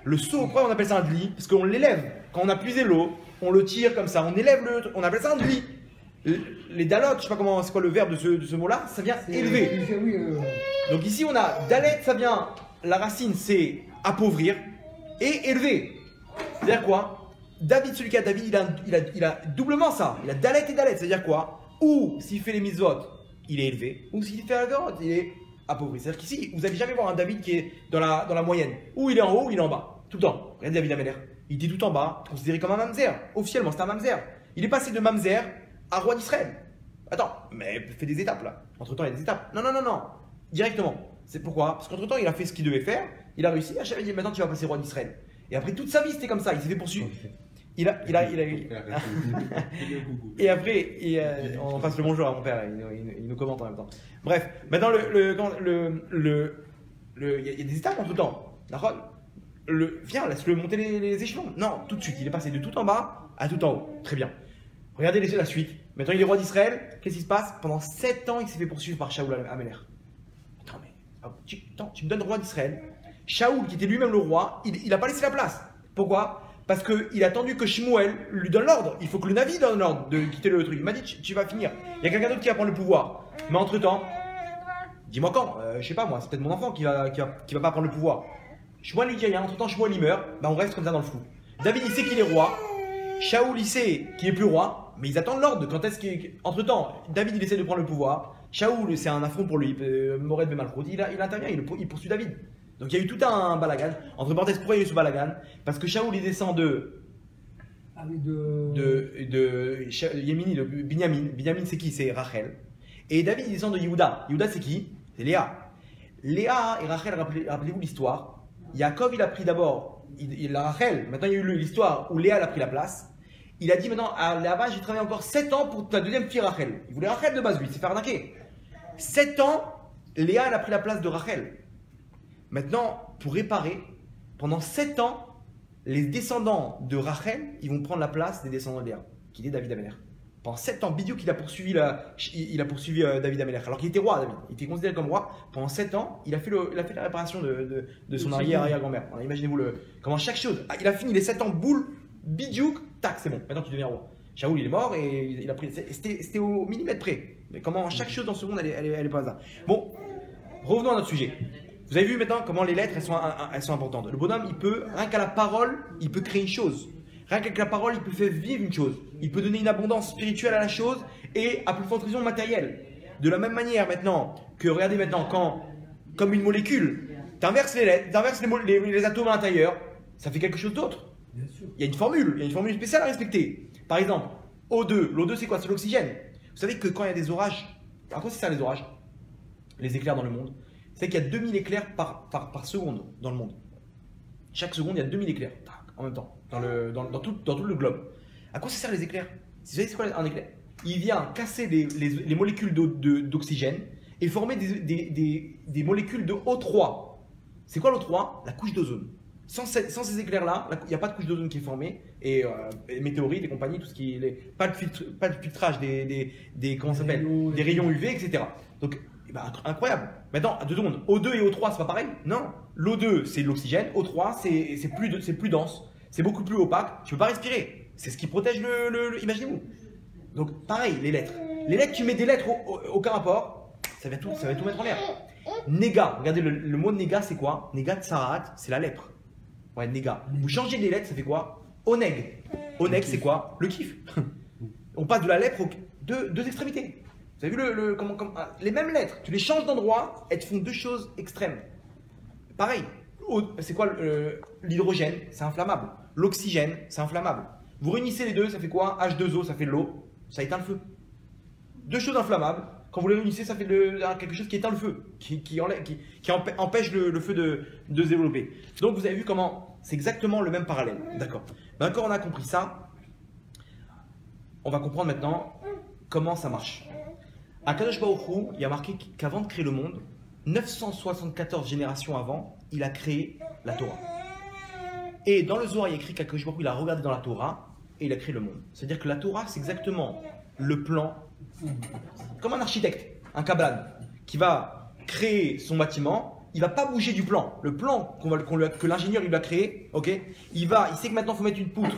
Le seau, pourquoi on appelle ça un Dli? Parce qu'on l'élève. Quand on a puisé l'eau, on le tire comme ça, on élève on appelle ça un dli. Les dalotes, je sais pas comment, c'est quoi le verbe de ce mot-là, ça vient élever. Donc ici on a dalet, ça vient, la racine c'est appauvrir et élever. C'est-à-dire quoi? David, celui qui a David, il a doublement ça. Il a dalet et dalet, c'est-à-dire quoi? Ou s'il fait les mitzvot, il est élevé, ou s'il fait la garotte, il est appauvri. C'est-à-dire qu'ici, vous n'allez jamais voir un David qui est dans la moyenne. Ou il est en haut, ou il est en bas. Tout le temps. Regardez David Amelech. Il était tout en bas, considéré comme un mamzer. Officiellement, c'est un mamzer. Il est passé de mamzer à roi d'Israël. Attends, mais fait des étapes là. Entre temps, il y a des étapes. Non. Directement. C'est pourquoi? Parce qu'entre temps, il a fait ce qu'il devait faire. Il a réussi. Hachem a dit maintenant, tu vas passer roi d'Israël. Et après, toute sa vie, c'était comme ça. Il s'est fait poursuivre. Et après, on passe le bonjour à mon père. Il nous commente en même temps. Bref, maintenant, il y a des étapes entre temps. D'accord? Viens, laisse-le monter les échelons. Non, tout de suite, il est passé de tout en bas à tout en haut. Très bien. Regardez la suite. Maintenant, il est roi d'Israël. Qu'est-ce qui se passe? Pendant 7 ans, il s'est fait poursuivre par Shaoul Amelech. Attends, mais tu me donnes roi d'Israël. Shaoul, qui était lui-même le roi, il n'a pas laissé la place. Pourquoi? Parce qu'il a attendu que Shmuel lui donne l'ordre. Il faut que le Navi donne l'ordre de quitter le truc. Il m'a dit, tu vas finir. Il y a quelqu'un d'autre qui va prendre le pouvoir. Mais entre-temps, dis-moi quand. Je sais pas moi, c'est peut-être mon enfant qui va pas prendre le pouvoir. Shmuel il dit rien, entre-temps Shmuel il meurt, on reste comme ça dans le flou. David il sait qu'il est roi, Shaoul il sait qu'il est plus roi, mais ils attendent l'ordre. Quand est-ce entre-temps, David il essaie de prendre le pouvoir, Shaoul c'est un affront pour lui, Mored Ben Malchut, il intervient, il poursuit David. Donc il y a eu tout un balagan. Entre parenthèses, pourquoi il y a eu ce balagan? Parce que Shaoul il descend de Yémini, de Binyamin. Binyamin c'est qui? C'est Rachel. Et David il descend de Yehuda. Yehuda c'est qui? C'est Léa. Léa et Rachel, rappelez-vous l'histoire. Yaakov, il a pris d'abord, il a Rachel, maintenant il y a eu l'histoire où Léa a pris la place. Il a dit maintenant, là-bas, j'ai travaillé encore 7 ans pour ta deuxième fille Rachel. Il voulait Rachel de base, lui, il s'est fait arnaquer. 7 ans, Léa, elle a pris la place de Rachel. Maintenant, pour réparer, pendant 7 ans, les descendants de Rachel, ils vont prendre la place des descendants de Léa, qui est David Amelech. Pendant 7 ans, Bidiouk, il a poursuivi David Amelech. Alors qu'il était roi, David. Il était considéré comme roi. Pendant 7 ans, il a fait la réparation de son arrière-grand-mère. Imaginez-vous comment chaque chose. Il a fini les 7 ans, boule, Bidiouk, tac, c'est bon. Maintenant, tu deviens roi. Shaoul, il est mort et il a pris. C'était au millimètre près. Mais comment chaque chose dans ce monde, elle est pas hasard. Bon, revenons à notre sujet. Vous avez vu maintenant comment les lettres, elles sont importantes. Le bonhomme, il peut, rien qu'à la parole, il peut créer une chose. Rien qu'avec la parole, il peut faire vivre une chose. Il peut donner une abondance spirituelle à la chose et à plus forte raison matérielle. De la même manière maintenant que, regardez maintenant, quand, comme une molécule, tu inverses les lettres, tu inverses les atomes à l'intérieur, ça fait quelque chose d'autre. Bien sûr. Il y a une formule spéciale à respecter. Par exemple, O2. L'O2, c'est quoi? C'est l'oxygène. Vous savez que quand il y a des orages, à quoi ça sert les orages? Les éclairs dans le monde. Vous savez qu'il y a 2000 éclairs par seconde dans le monde. Chaque seconde, il y a 2000 éclairs en même temps dans tout le globe. À quoi ça sert les éclairs? Vous savez c'est quoi un éclair? Il vient casser les molécules d'oxygène et former des molécules de O3. C'est quoi l'O3? La couche d'ozone. Sans ces éclairs-là, il n'y a pas de couche d'ozone qui est formée. Et météorites et compagnie, tout ce qui est. Pas de filtrage comment ça s'appelle? Des rayons UV, etc. Donc, incroyable. Maintenant, 2 secondes. O2 et O3, c'est pas pareil? Non. L'O2, c'est l'oxygène. O3, c'est plus dense. C'est beaucoup plus opaque. Tu peux pas respirer. C'est ce qui protège imaginez-vous. Donc, pareil, les lettres. Les lettres, tu mets des lettres aucun rapport, ça va tout mettre en l'air. Néga. Regardez, le mot néga, c'est quoi? Néga tsarat, c'est la lèpre. Ouais, néga. Vous changez les lettres, ça fait quoi? Oneg. Oneg, c'est quoi? Le kiff. On passe de la lèpre aux deux extrémités. Vous avez vu les mêmes lettres, tu les changes d'endroit, elles te font deux choses extrêmes. Pareil, c'est quoi l'hydrogène? C'est inflammable. L'oxygène, c'est inflammable. Vous réunissez les deux, ça fait quoi? H2O, ça fait de l'eau, ça éteint le feu. Deux choses inflammables, quand vous les réunissez, ça fait quelque chose qui éteint le feu, qui empêche le feu de se développer. Donc vous avez vu comment c'est exactement le même parallèle. D'accord. Quand on a compris ça, on va comprendre maintenant comment ça marche. À Kadosh Baruch Hu, il y a marqué qu'avant de créer le monde, 974 générations avant, il a créé la Torah. Et dans le Zohar, il y a écrit qu'Akadosh Baruch Hu, il a regardé dans la Torah et il a créé le monde. C'est-à-dire que la Torah, c'est exactement le plan, comme un architecte, un kabbalan, qui va créer son bâtiment, il ne va pas bouger du plan. Le plan que l'ingénieur il a créé, okay, il sait que maintenant il faut mettre une poutre.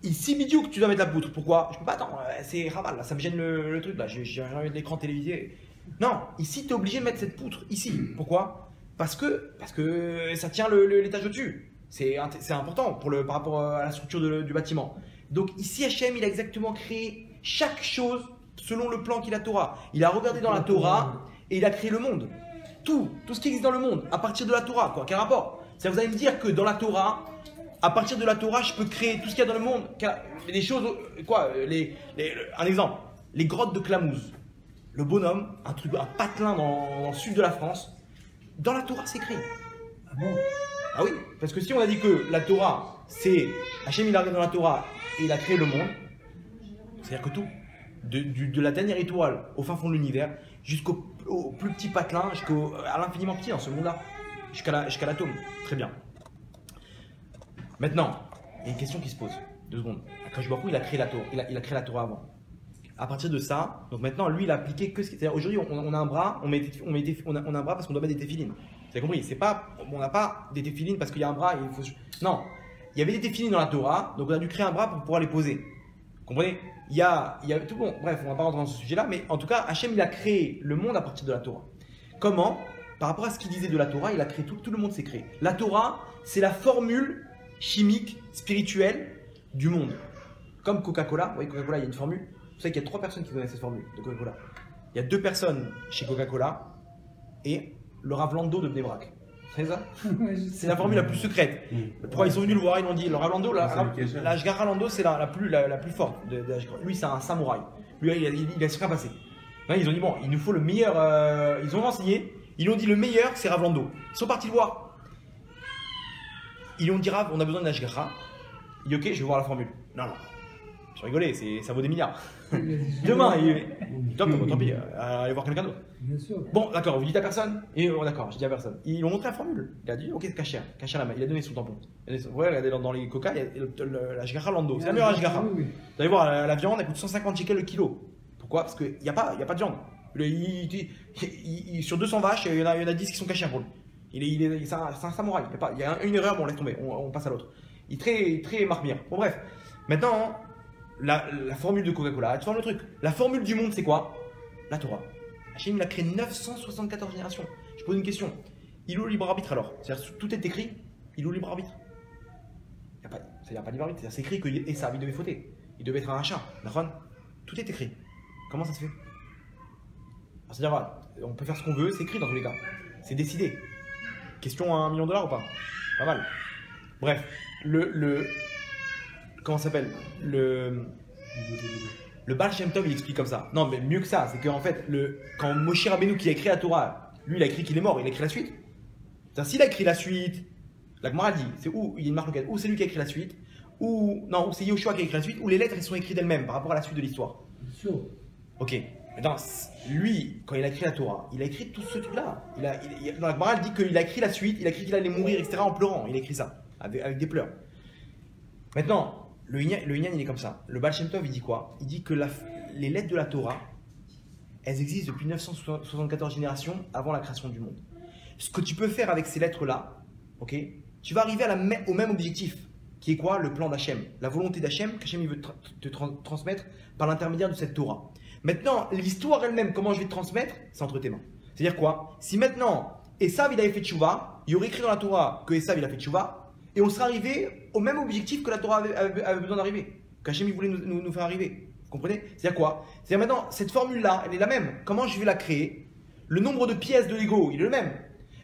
Il sait que tu dois mettre la poutre. Pourquoi? Je peux pas attendre, c'est raval, là, ça me gêne le truc, là, j'ai envie de l'écran télévisé. Non, ici tu es obligé de mettre cette poutre, ici. Pourquoi? Parce que ça tient l'étage au-dessus. C'est important par rapport à la structure du bâtiment. Donc ici, Hachem, il a exactement créé chaque chose selon le plan qu'il a Torah. Il a regardé dans la Torah et il a créé le monde. Tout ce qui existe dans le monde, à partir de la Torah, quoi. Quel rapport? C'est-à-dire, vous allez me dire que dans la Torah, à partir de la Torah, je peux créer tout ce qu'il y a dans le monde. Des choses, quoi, un exemple, les grottes de Klamouze. Le bonhomme, un patelin dans le sud de la France, dans la Torah, c'est écrit. Ah bon? Ah oui, parce que si on a dit que la Torah, c'est Hachem, il a regardé dans la Torah et il a créé le monde, c'est-à-dire que tout, de la dernière étoile au fin fond de l'univers, jusqu'au plus petit patelin, à l'infiniment petit dans ce monde-là, jusqu'à l'atome. Très bien. Maintenant, il y a une question qui se pose. 2 secondes. Akadosh Baruch Hu, il a créé la Torah. Il a créé la Torah avant. À partir de ça, donc maintenant, lui, il a appliqué que ce qui. C'est-à-dire, aujourd'hui, on a un bras, on a un bras parce qu'on doit mettre des téphilines. Vous avez compris? C'est pas, on n'a pas des téphilines parce qu'il y a un bras et il faut. Non. Il y avait des téphilines dans la Torah, donc on a dû créer un bras pour pouvoir les poser. Vous comprenez? Il y a tout bon. Bref, on va pas rentrer dans ce sujet-là, mais en tout cas, Hachem, il a créé le monde à partir de la Torah. Comment? Par rapport à ce qu'il disait de la Torah, il a créé tout le monde s'est créé. La Torah, c'est la formule chimique, spirituelle du monde. Comme Coca-Cola, vous voyez, Coca-Cola, il y a une formule. Vous savez qu'il y a 3 personnes qui connaissent cette formule de Coca-Cola. Il y a 2 personnes chez Coca-Cola et le Rav Lando de Bnei Brak. C'est ça? C'est la formule la plus secrète. Pourquoi ils sont venus le voir, ils ont dit le Rav Lando, la Ashgara Lando, c'est la plus forte. Lui, c'est un samouraï. Lui, il a se passer. Ils ont dit bon, il nous faut le meilleur. Ils ont renseigné. Ils ont dit le meilleur, c'est Rav Lando. Ils sont partis le voir. Ils ont dit Rav, on a besoin d'Ashgara. Il dit ok, je vais voir la formule. Non. Je rigolais, ça vaut des milliards. Demain, tant pis, allez voir quelqu'un d'autre. Bien sûr. Bon, d'accord, vous dites à personne? Et d'accord, je dis à personne. Ils lui ont montré la formule. Il a dit, ok, cacher la main. Il a donné son tampon. Vous voyez, regardez dans les coca, il y a la Ashgara Lando. C'est la meilleure Ashgara. Oui. Vous allez voir, la viande, elle coûte 150 shekels le kilo. Pourquoi? Parce qu'il n'y a pas de viande. Sur 200 vaches, il y en a 10 qui sont cachées pour lui. C'est un samouraï. Il y a une erreur, bon, on laisse tomber, on passe à l'autre. Il est très marmire. Bon, bref. Maintenant, la formule de Coca-Cola, tu vois le truc. La formule du monde, c'est quoi? La Torah. Hachem, il a créé 974 générations. Je pose une question. Il est au libre arbitre alors. C'est-à-dire tout est écrit, il est au libre arbitre. Il n'y a pas de libre arbitre. C'est-à-dire c'est écrit que Esav, il devait fauter. Il devait être un rachat. D'accord? Tout est écrit. Comment ça se fait? C'est-à-dire, voilà, on peut faire ce qu'on veut, c'est écrit dans tous les cas. C'est décidé. Question à $1 million ou pas? Pas mal. Bref, comment ça s'appelle? Le Baal Shem Tov, il explique comme ça. Non, mais mieux que ça, c'est qu'en fait, quand Moshe Rabbeinu qui a écrit la Torah, lui, il a écrit qu'il est mort, il a écrit la suite. C'est-à-dire, s'il a écrit la suite, la Gemara dit, c'est où il y a une marque locale, ou c'est lui qui a écrit la suite, ou c'est Yoshua qui a écrit la suite, ou les lettres elles sont écrites d'elles-mêmes par rapport à la suite de l'histoire. Ok. Maintenant, lui, quand il a écrit la Torah, il a écrit tout ce truc-là. Dans la Gemara, il dit qu'il a écrit la suite, il a écrit qu'il allait mourir, etc. en pleurant. Il a écrit ça, avec des pleurs. Maintenant, le Inyan, il est comme ça. Le Baal Shem Tov, il dit quoi? Il dit que les lettres de la Torah, elles existent depuis 974 générations avant la création du monde. Ce que tu peux faire avec ces lettres-là, ok, tu vas arriver au même objectif, qui est quoi? Le plan d'Hachem, la volonté d'Hachem, qu'Hachem il veut te transmettre par l'intermédiaire de cette Torah. Maintenant, l'histoire elle-même, comment je vais te transmettre, c'est entre tes mains. C'est-à-dire quoi? Si maintenant, Esav il avait fait tchouva, il y aurait écrit dans la Torah que Esav il a fait tchouva, et on serait arrivé au même objectif que la Torah avait besoin d'arriver, qu'Hachem il voulait nous faire arriver. Vous comprenez? C'est-à-dire quoi? C'est-à-dire maintenant, cette formule-là, elle est la même. Comment je vais la créer? Le nombre de pièces de Lego, il est le même.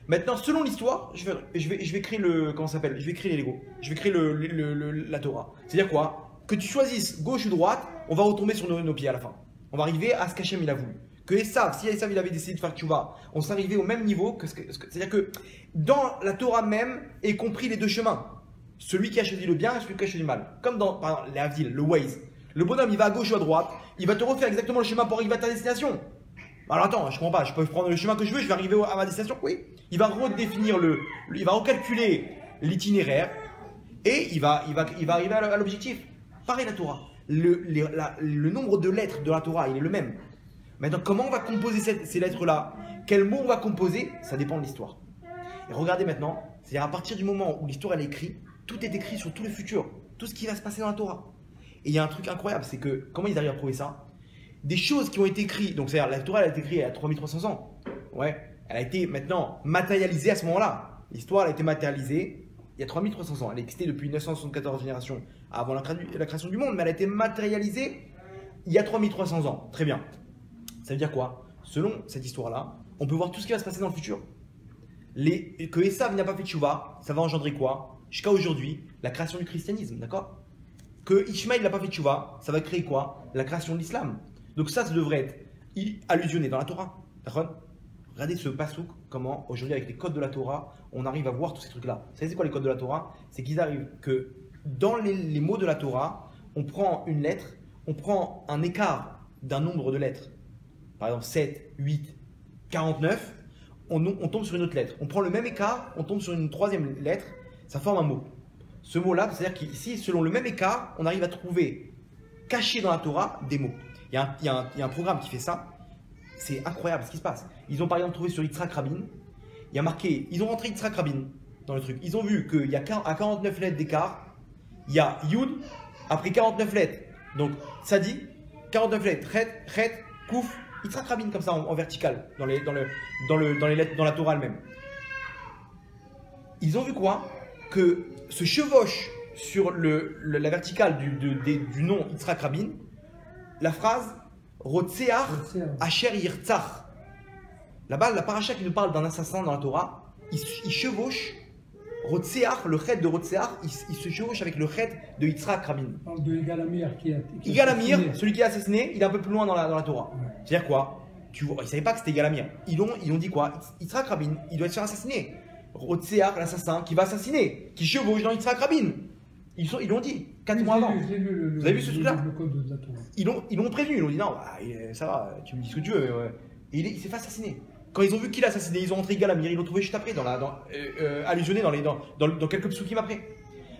Maintenant, selon l'histoire, je vais créer comment ça s'appelle? Je vais créer les Lego. Je vais créer la Torah. C'est-à-dire quoi? Que tu choisisses gauche ou droite, on va retomber sur nos pieds à la fin. On va arriver à ce qu'Hachem il a voulu. Que Esav, si Esav il avait décidé de faire tchouva, on serait arrivé au même niveau que c'est-à-dire que dans la Torah même est compris les deux chemins. Celui qui a choisi le bien et celui qui a choisi le mal. Comme dans par exemple, les Havdil, le Waze. Le bonhomme il va à gauche ou à droite, il va te refaire exactement le chemin pour arriver à ta destination. Alors attends, je comprends pas, je peux prendre le chemin que je veux, je vais arriver à ma destination? Oui. Il va redéfinir il va recalculer l'itinéraire et il va arriver à l'objectif. Pareil la Torah. Le nombre de lettres de la Torah, il est le même. Maintenant, comment on va composer ces lettres-là? Quels mots on va composer? Ça dépend de l'histoire. Et regardez maintenant, c'est-à-dire à partir du moment où l'histoire elle est écrite, tout est écrit sur tout le futur, tout ce qui va se passer dans la Torah. Et il y a un truc incroyable, c'est que, comment ils arrivent à prouver ça? Des choses qui ont été écrites, donc c'est-à-dire la Torah elle a été écrite il y a 3300 ans. Ouais, elle a été maintenant matérialisée à ce moment-là. L'histoire elle a été matérialisée il y a 3300 ans. Elle existait depuis 974 générations avant la création du monde, mais elle a été matérialisée il y a 3300 ans. Très bien. Ça veut dire quoi? Selon cette histoire-là, on peut voir tout ce qui va se passer dans le futur. Que Esav n'a pas fait tchouva, ça va engendrer quoi? Jusqu'à aujourd'hui, la création du christianisme, d'accord? Que Ishmaël n'a pas fait tchouva, ça va créer quoi? La création de l'islam. Donc ça devrait être allusionné dans la Torah. D'accord? Regardez ce pasouk, comment aujourd'hui avec les codes de la Torah, on arrive à voir tous ces trucs-là. Vous savez c'est quoi les codes de la Torah? C'est qu'ils arrivent que dans les mots de la Torah, on prend une lettre, on prend un écart d'un nombre de lettres. Par exemple 7, 8, 49, on tombe sur une autre lettre. On prend le même écart, on tombe sur une troisième lettre, ça forme un mot. Ce mot-là, c'est-à-dire qu'ici, selon le même écart, on arrive à trouver, caché dans la Torah, des mots. Il y a un programme qui fait ça. C'est incroyable ce qui se passe. Ils ont par exemple trouvé sur Yitzhak Rabin, il y a marqué, ils ont rentré Yitzhak Rabin dans le truc. Ils ont vu qu'il y a à 49 lettres d'écart, il y a Yud, après 49 lettres. Donc, ça dit 49 lettres, Chet, Kouf, Yitzhak Rabin comme ça en vertical, dans les lettres, dans la Torah elle-même. Ils ont vu quoi? Que se chevauche sur la verticale du nom Yitzhak Rabin, la phrase Rotseach Asher Yirtzach. Là-bas, la paracha qui nous parle d'un assassin dans la Torah, il chevauche Rotseach, le chet de Rotseach, il se chevauche avec le chet de Yitzhak Rabin. On parle de Yigal Amir Yigal Amir, celui qui est assassiné, il est un peu plus loin dans la Torah. Ouais. C'est-à-dire quoi? Ils ne savaient pas que c'était Yigal Amir. Ils ont dit quoi? Yitzhak Rabin, il doit se faire assassiner. Rotseach, l'assassin, qui va assassiner, qui chevauche dans Yitzhak Rabin. Ils l'ont dit 4 mois avant. Vous avez vu ce truc-là? Ils l'ont prévenu, ils l'ont dit non, ça va, tu me dis ce que tu veux. Ouais. Et il s'est fait assassiner. Quand ils ont vu qu'il a assassiné, ils ont rentré Yigal Amir, ils l'ont trouvé juste après, allusionné dans quelques psukim après.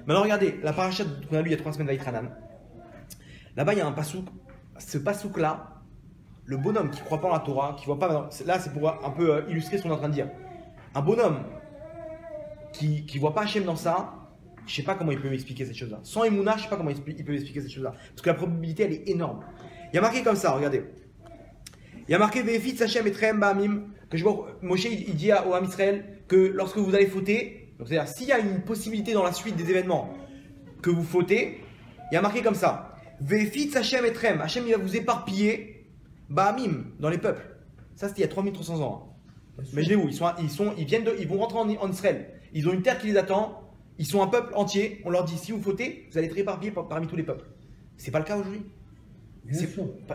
Maintenant regardez, la paracha qu'on a lu il y a 3 semaines d'Aïtranan. Là-bas il y a un pasouk. Ce pasouk-là, le bonhomme qui ne croit pas en la Torah, qui ne voit pas. Là c'est pour un peu illustrer ce qu'on est en train de dire. Un bonhomme qui ne voit pas Hachem dans ça, je ne sais pas comment il peut m'expliquer cette chose-là. Sans Emouna, je ne sais pas comment il peut m'expliquer cette chose-là. Parce que la probabilité, elle est énorme. Il y a marqué comme ça, regardez. Il y a marqué Ve'efitz Hashem etrem ba'amim, que je vois, Moshe il dit au Ham Israël que lorsque vous allez fauter, donc c'est-à-dire s'il y a une possibilité dans la suite des événements que vous fautez, il y a marqué comme ça. Ve'efitz Hashem etrem, Hashem il va vous éparpiller ba'amim, dans les peuples. Ça c'était il y a 3300 ans. Imaginez-vous, ils vont rentrer en Israël. Ils ont une terre qui les attend. Ils sont un peuple entier. On leur dit si vous fautez, vous allez être éparpillés parmi tous les peuples. C'est pas le cas aujourd'hui. Bien sûr.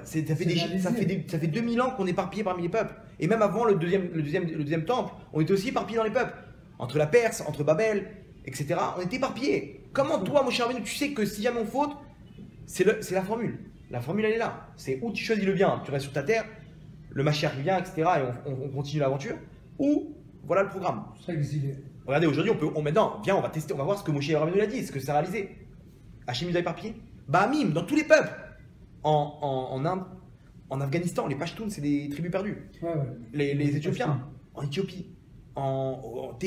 Ça fait 2000 ans qu'on est éparpillé parmi les peuples. Et même avant le deuxième temple, on était aussi éparpillé dans les peuples. Entre la Perse, entre Babel, etc. On était éparpillés. Comment toi, Moshe Rabbeinu, tu sais que si jamais on faute, c'est la formule. La formule, elle est là. C'est où tu choisis le bien, tu restes sur ta terre, le Mashiach vient, etc. Et on continue l'aventure. Ou voilà le programme. Tu seras exilé. Regardez, aujourd'hui, maintenant, viens, on va tester, on va voir ce que Moshe Rabbeinu a dit, ce que ça a réalisé. Hachem nous a éparpillé. Ba'amim, dans tous les peuples. En Inde, en Afghanistan, les Pashtuns, c'est des tribus perdues. Ouais. Les Éthiopiens, en Éthiopie, au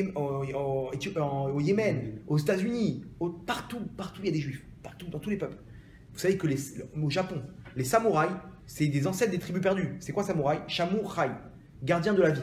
Yémen, aux États-Unis, partout il y a des Juifs. Partout, dans tous les peuples. Vous savez que au Japon, les samouraïs, c'est des ancêtres des tribus perdues. C'est quoi samouraï? Shamurai, gardien de la vie.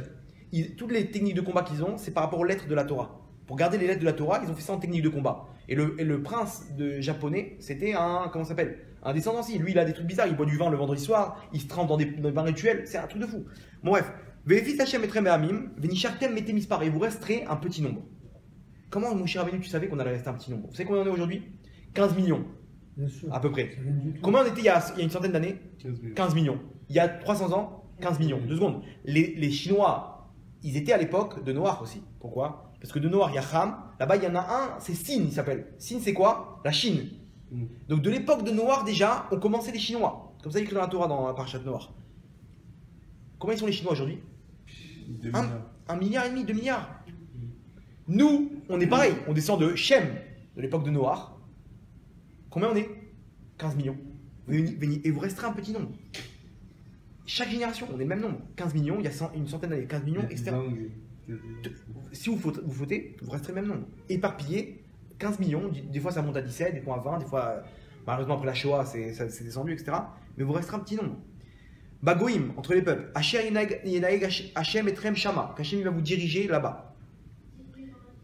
Toutes les techniques de combat qu'ils ont, c'est par rapport aux lettres de la Torah. Pour garder les lettres de la Torah, ils ont fait ça en technique de combat. Et le prince japonais, c'était comment ça s'appelle? Un descendant. Lui, il a des trucs bizarres. Il boit du vin le vendredi soir, il se trempe dans des bains rituels. C'est un truc de fou. Bon, bref. Ve'efitz Hashem etrem be'amim, ve'nishartem metem mispar. Et vous resterez un petit nombre. Comment, mon cher Rabbeinu, tu savais qu'on allait rester un petit nombre? Vous savez combien on est aujourd'hui? 15 millions. Bien sûr. À peu près. Ça vient du tout. Combien on était il y a une centaine d'années? 15 millions. Il y a 300 ans, 15 millions. 2 secondes. Les Chinois, ils étaient à l'époque de Noir aussi. Pourquoi? Parce que de Noir, il y a Ham. Là-bas, il y en a un, c'est Sin, il s'appelle. Sin, c'est quoi? La Chine. Donc de l'époque de Noir, déjà, on commençait les Chinois. Comme ça, écrit dans la Torah, dans la Parashat Noir. Combien ils sont les Chinois aujourd'hui? 1,5 milliard, 2 milliards. Nous, on est pareil. On descend de Shem, de l'époque de Noir. Combien on est? 15 millions. Et vous resterez un petit nombre. Chaque génération, on est le même nombre. 15 millions, il y a une centaine d'années. 15 millions, etc. Si vous fautez, vous resterez le même nombre. Éparpillé, 15 millions, des fois ça monte à 17, des fois à 20, des fois, malheureusement après la Shoah, c'est descendu, etc. Mais vous resterez un petit nombre. Bagoïm, entre les peuples. Hachem etrem shama. Hachem va vous diriger là-bas.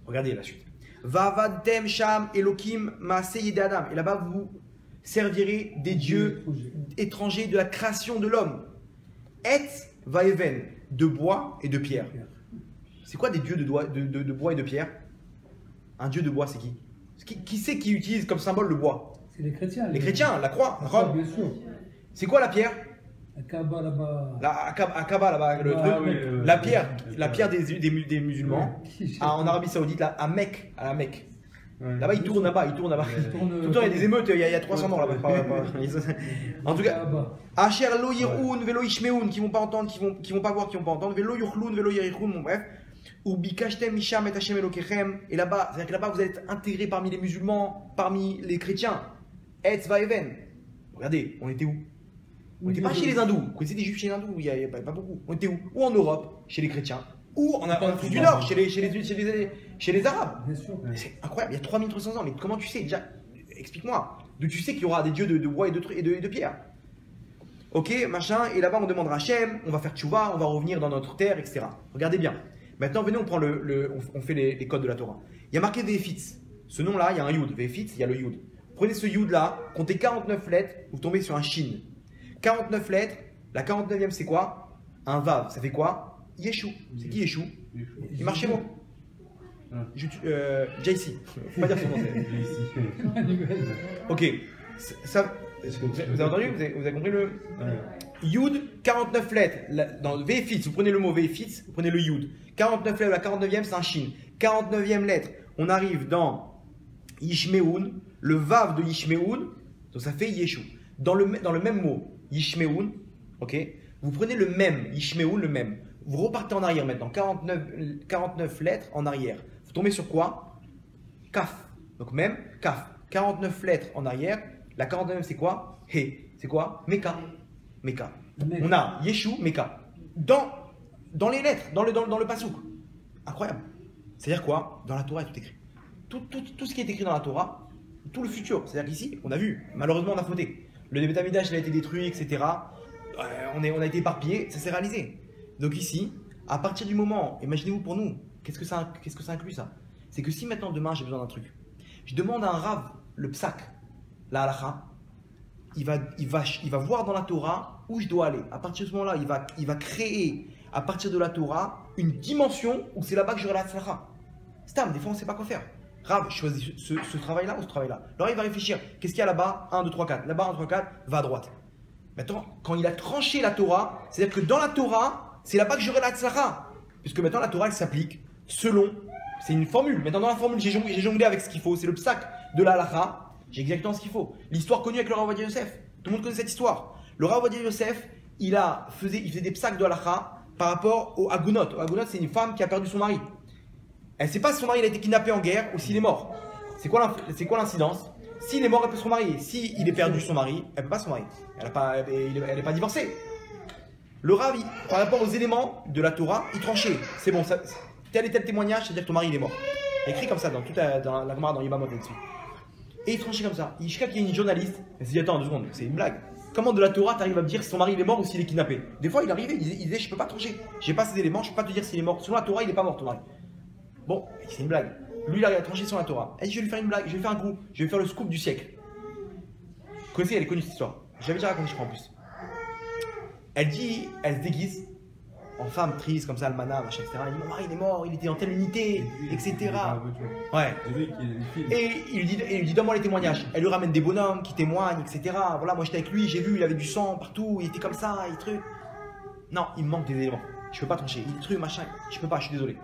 Regardez la suite. Vavadtem sham elokim maase yedei adam. Et là-bas, vous servirez des dieux étrangers de la création de l'homme. Et vaeven, de bois et de pierre. C'est quoi des dieux de bois et de pierre? Un dieu de bois, c'est qui? Qui c'est qui utilise comme symbole le bois? C'est les chrétiens. Les chrétiens, la croix, Bien sûr. C'est quoi la pierre? La Kaaba là-bas. Akaba là-bas, le truc. Oui. La pierre des musulmans. En Arabie Saoudite, à la Mecque. Là-bas, ils tournent là-bas. Tout le temps, il y a des émeutes, il y a 300 morts là-bas. En tout cas, Asher lo yirun velo ishmeun, qui vont pas entendre, qui vont pas voir, qui vont pas entendre, velo yuchlun velo yerichun, bon bref. Ou bikashtem misham et Hashem elokechem. Et là-bas, c'est-à-dire que là-bas, vous êtes intégrés parmi les musulmans, parmi les chrétiens. Etz vaeven. Regardez, on était où? On n'était pas chez les hindous. Vous connaissez des juifs chez les hindous? Il n'y a pas beaucoup. On était où? Ou en Europe, chez les chrétiens. Ou en Afrique du Nord, chez les Arabes. Bien sûr. C'est incroyable, il y a 3300 ans. Mais comment tu sais? Déjà, explique-moi. D'où tu sais qu'il y aura des dieux de bois et de pierre? Ok, machin. Et là-bas, on demandera Hachem, on va faire tchouva, on va revenir dans notre terre, etc. Regardez bien. Maintenant, venez, on prend on fait les codes de la Torah. Il y a marqué Ve'efitz. Ce nom-là, il y a un Yud. Ve'efitz, il y a le Yud. Prenez ce Yud-là, comptez 49 lettres, vous tombez sur un Shin. 49 lettres, la 49e c'est quoi? Un Vav, ça fait quoi? Yeshua. C'est qui Yeshua? Il marche chez moi. JC. Faut pas dire son nom. Ok. Ça, vous avez entendu? Vous avez compris le Yud, 49 lettres. Dans Ve'efitz, vous prenez le mot Ve'efitz, vous prenez le Yud. 49 lettres, la 49e c'est un Shin. 49e lettre, on arrive dans Yishmeun, le Vav de Yishmeun, donc ça fait Yeshua. Dans le même mot, Yishmeun, ok, vous prenez le même, Yishmeun, le même. Vous repartez en arrière maintenant, 49 lettres en arrière. Vous tombez sur quoi? Kaf. Donc même, Kaf. 49 lettres en arrière. La 49e c'est quoi? He. C'est quoi? Meka. Meka. On a Yeshu, Meka. Dans les lettres, dans le pasouk. Incroyable. C'est-à-dire quoi? Dans la Torah, tout écrit. Tout ce qui est écrit dans la Torah, tout le futur. C'est-à-dire qu'ici, on a vu, malheureusement, on a fauté. Le Beth Amikdash, il a été détruit, etc. on a été éparpillés, ça s'est réalisé. Donc ici, à partir du moment, imaginez-vous pour nous, qu'est-ce que ça inclut ça? C'est que si maintenant demain j'ai besoin d'un truc, je demande à un rave, le psak, la halakha, il va voir dans la Torah où je dois aller. À partir de ce moment-là, il va créer à partir de la Torah une dimension où c'est là-bas que j'aurai la tzlacha. Stam, des fois on ne sait pas quoi faire. Rav, je choisis ce travail-là ou ce travail-là. Alors il va réfléchir, qu'est-ce qu'il y a là-bas? 1, 2, 3, 4. Là-bas, 1, 2, 3, 4, va à droite. Maintenant, quand il a tranché la Torah, c'est-à-dire que dans la Torah, c'est là-bas que j'aurai la tzlacha. Puisque maintenant la Torah, elle s'applique selon, c'est une formule. Maintenant dans la formule, j'ai jonglé avec ce qu'il faut. C'est le psak de la halakha. J'ai exactement ce qu'il faut. L'histoire connue avec le Rav Ovadia Yosef. Tout le monde connaît cette histoire. Le Rav Ovadia Yosef, il faisait des psaks de halakha par rapport au Agunot. Au Agunot, c'est une femme qui a perdu son mari. Elle ne sait pas si son mari a été kidnappé en guerre ou s'il est mort. C'est quoi l'incidence? S'il est mort, elle peut se remarier. S'il est perdu son mari, elle ne peut pas se remarier. Elle n'est pas divorcée. Le Rav, par rapport aux éléments de la Torah, il tranchait. C'est bon, tel et tel témoignage, c'est-à-dire que ton mari il est mort. Il écrit comme ça dans la Gemara, dans Yibamot là-dessus. Et il tranchait comme ça. Jusqu'à qu'il y ait une journaliste, elle s'est dit attends 2 secondes, c'est une blague. Comment de la Torah t'arrives à me dire si son mari il est mort ou s'il est kidnappé? Des fois il arrivait, il disait je peux pas trancher. J'ai pas ces éléments, je peux pas te dire s'il est mort. Selon la Torah, il est pas mort ton mari. Bon, c'est une blague. Lui il a tranché sur la Torah. Elle dit je vais lui faire une blague, je vais lui faire un coup, je vais faire le scoop du siècle. Vous connaissez, elle est connue cette histoire. J'avais déjà raconté je crois en plus. Elle dit, elle se déguise en femme triste comme ça, almana, machin, etc. Elle dit mon mari il est mort, il était en telle unité, etc. Ouais. Et il lui dit donne-moi les témoignages. Elle lui ramène des bonhommes qui témoignent, etc. Voilà, moi j'étais avec lui, j'ai vu, il avait du sang partout, il était comme ça, il truc. Non, il me manque des éléments. Je peux pas trancher. Il truc, machin, je peux pas, je suis désolé.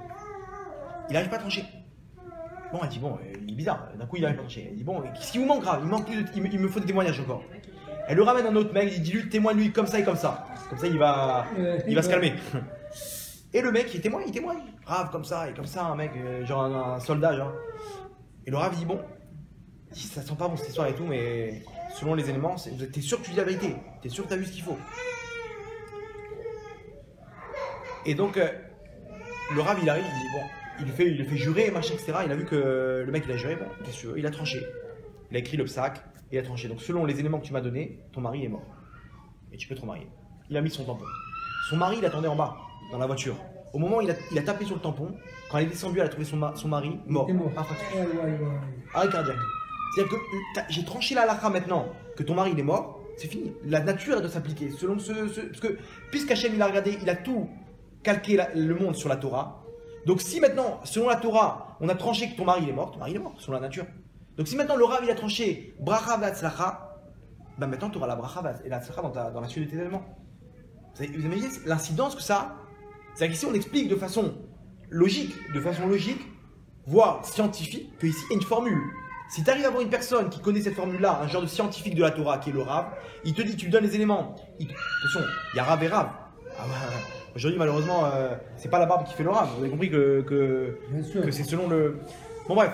Il n'arrive pas à trancher. Bon, elle dit bon, il est bizarre. D'un coup, il n'arrive pas à trancher. Elle dit bon, qu'est-ce qui vous manque grave? Il me faut des témoignages encore. Elle lui ramène un autre mec, il dit lui témoigne lui comme ça et comme ça. Comme ça, il va se calmer. Et le mec, il témoigne. Rav comme ça et comme ça, un mec, genre un soldat, genre. Et le Rav il dit bon, ça sent pas bon cette histoire et tout, mais selon les éléments, t'es sûr que tu dis la vérité, t'es sûr que t'as vu ce qu'il faut. Et donc, le Rav il arrive, il dit bon, il le fait jurer, machin, etc. Il a vu que le mec il a juré, bon, qu'est-ce que tu veux, il a tranché. Il a écrit le psak, il a tranché. Donc selon les éléments que tu m'as donnés, ton mari est mort. Et tu peux te remarier. Il a mis son tampon. Son mari, il attendait en bas, dans la voiture. Au moment où il a tapé sur le tampon, quand elle est descendue, elle a trouvé son mari mort. Arrêt cardiaque. C'est-à-dire que j'ai tranché la halakha maintenant que ton mari il est mort, c'est fini. La nature elle doit s'appliquer. Selon parce que puisqu'Hachem il a regardé, il a tout calqué le monde sur la Torah. Donc si maintenant, selon la Torah, on a tranché que ton mari il est mort, selon la nature. Donc si maintenant le Rav il a tranché bracha v'atzlacha, ben maintenant tu auras la bracha et la tzlacha dans la suite de tes éléments. Vous imaginez l'incidence que ça a? C'est-à-dire qu'ici on explique de façon logique, voire scientifique, qu'ici il y a une formule. Si tu arrives à avoir une personne qui connaît cette formule-là, un genre de scientifique de la Torah qui est le Rav, il te dit, tu lui donnes les éléments. De toute façon, il y a Rav et Rav. Aujourd'hui malheureusement, c'est pas la barbe qui fait le Rav. Vous avez compris que c'est selon le... Bon bref.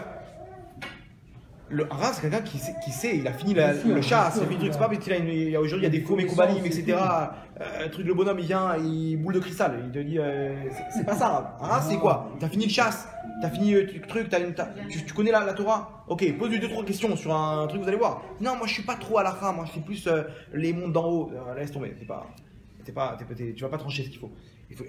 Le Rav, c'est quelqu'un qui sait, il a fini le chasse, il a fini le truc, c'est pas parce qu'il a aujourd'hui il y a des faux mékoubalim, etc. Truc, le bonhomme il vient, il boule de cristal, il te dit c'est pas ça Rav. Rav c'est quoi? T'as fini le chasse, t'as fini le truc, tu connais la Torah? Ok, pose-lui 2-3 questions sur un truc, vous allez voir. Non, moi je suis pas trop à la fin, moi je suis plus les mondes d'en haut. Laisse tomber, tu vas pas trancher ce qu'il faut.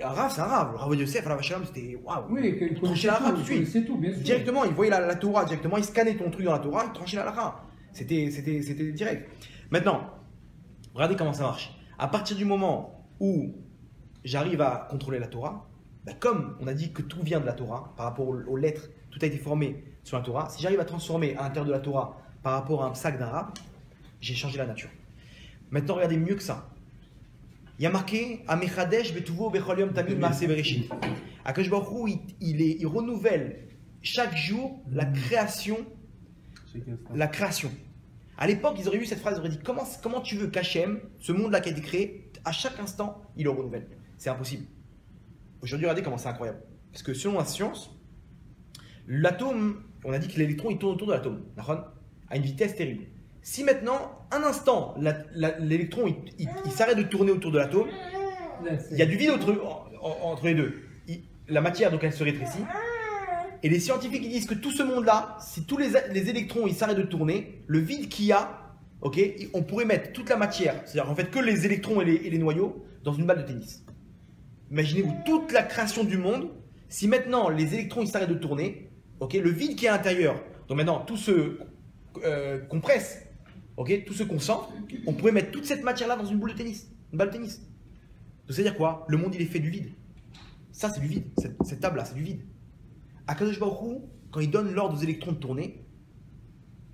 Un Rav, c'est un Rav. Le Rav Yosef, la Vachalom, c'était waouh. Oui, il tranchait la halakha tout de suite. C'est tout, bien sûr. Directement, il voyait la Torah directement, il scannait ton truc dans la Torah, il tranchait la halakha. C'était direct. Maintenant, regardez comment ça marche. À partir du moment où j'arrive à contrôler la Torah, ben comme on a dit que tout vient de la Torah, par rapport aux lettres, tout a été formé sur la Torah, si j'arrive à transformer à l'intérieur de la Torah par rapport à un psak d'un Rav, j'ai changé la nature. Maintenant, regardez mieux que ça. Il y a marqué Amechadesh betuvo bechol yom tamid maaseh bereshit. Akadosh Baruch Hu, il renouvelle chaque jour la création. À l'époque, ils auraient eu cette phrase, ils auraient dit comment tu veux qu'Hachem, ce monde-là qui a été créé, à chaque instant, il le renouvelle. C'est impossible. Aujourd'hui, regardez comment c'est incroyable. Parce que selon la science, l'atome, on a dit que l'électron il tourne autour de l'atome, à une vitesse terrible. Si maintenant, un instant, l'électron il s'arrête de tourner autour de l'atome, il y a du vide entre les deux. La matière, donc, elle se rétrécit. Et les scientifiques ils disent que tout ce monde-là, si tous les électrons ils s'arrêtent de tourner, le vide qu'il y a, ok, on pourrait mettre toute la matière, c'est-à-dire en fait que les électrons et les noyaux, dans une balle de tennis. Imaginez-vous toute la création du monde, si maintenant les électrons ils s'arrêtent de tourner, ok, le vide qui est à l'intérieur, donc maintenant tout se compresse, ok, tout se concentre, on pourrait mettre toute cette matière-là dans une boule de tennis, une balle de tennis. Donc c'est-à-dire quoi? Le monde il est fait du vide. Ça c'est du vide, cette table-là c'est du vide. Akadosh Baruch Hu, quand il donne l'ordre aux électrons de tourner,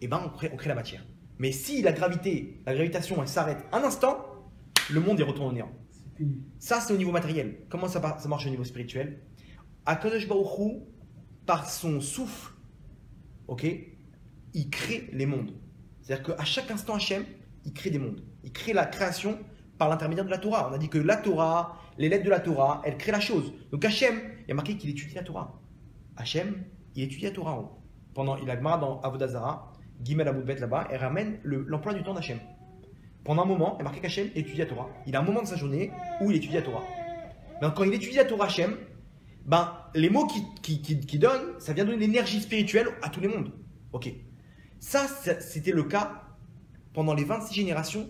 eh ben on crée la matière. Mais si la gravitation elle s'arrête un instant, le monde il retourne au néant. Ça c'est au niveau matériel. Comment ça marche au niveau spirituel? Akadosh Baruch Hu, par son souffle, ok, il crée les mondes. C'est-à-dire qu'à chaque instant Hachem, il crée des mondes. Il crée la création par l'intermédiaire de la Torah. On a dit que la Torah, les lettres de la Torah, elles créent la chose. Donc Hachem, il y a marqué qu'il étudie la Torah. Hachem, il étudie la Torah en haut. Il a Gemara dans Avodah Zarah, Gimel Amoudbet là-bas, et ramène l'emploi du temps d'Hachem. Pendant un moment, il y a marqué qu'Hachem étudie la Torah. Il a un moment de sa journée où il étudie la Torah. Donc quand il étudie la Torah Hachem, ben, les mots qu'il donne, ça vient donner l'énergie spirituelle à tous les mondes. Ok. Ça, c'était le cas pendant les 26 générations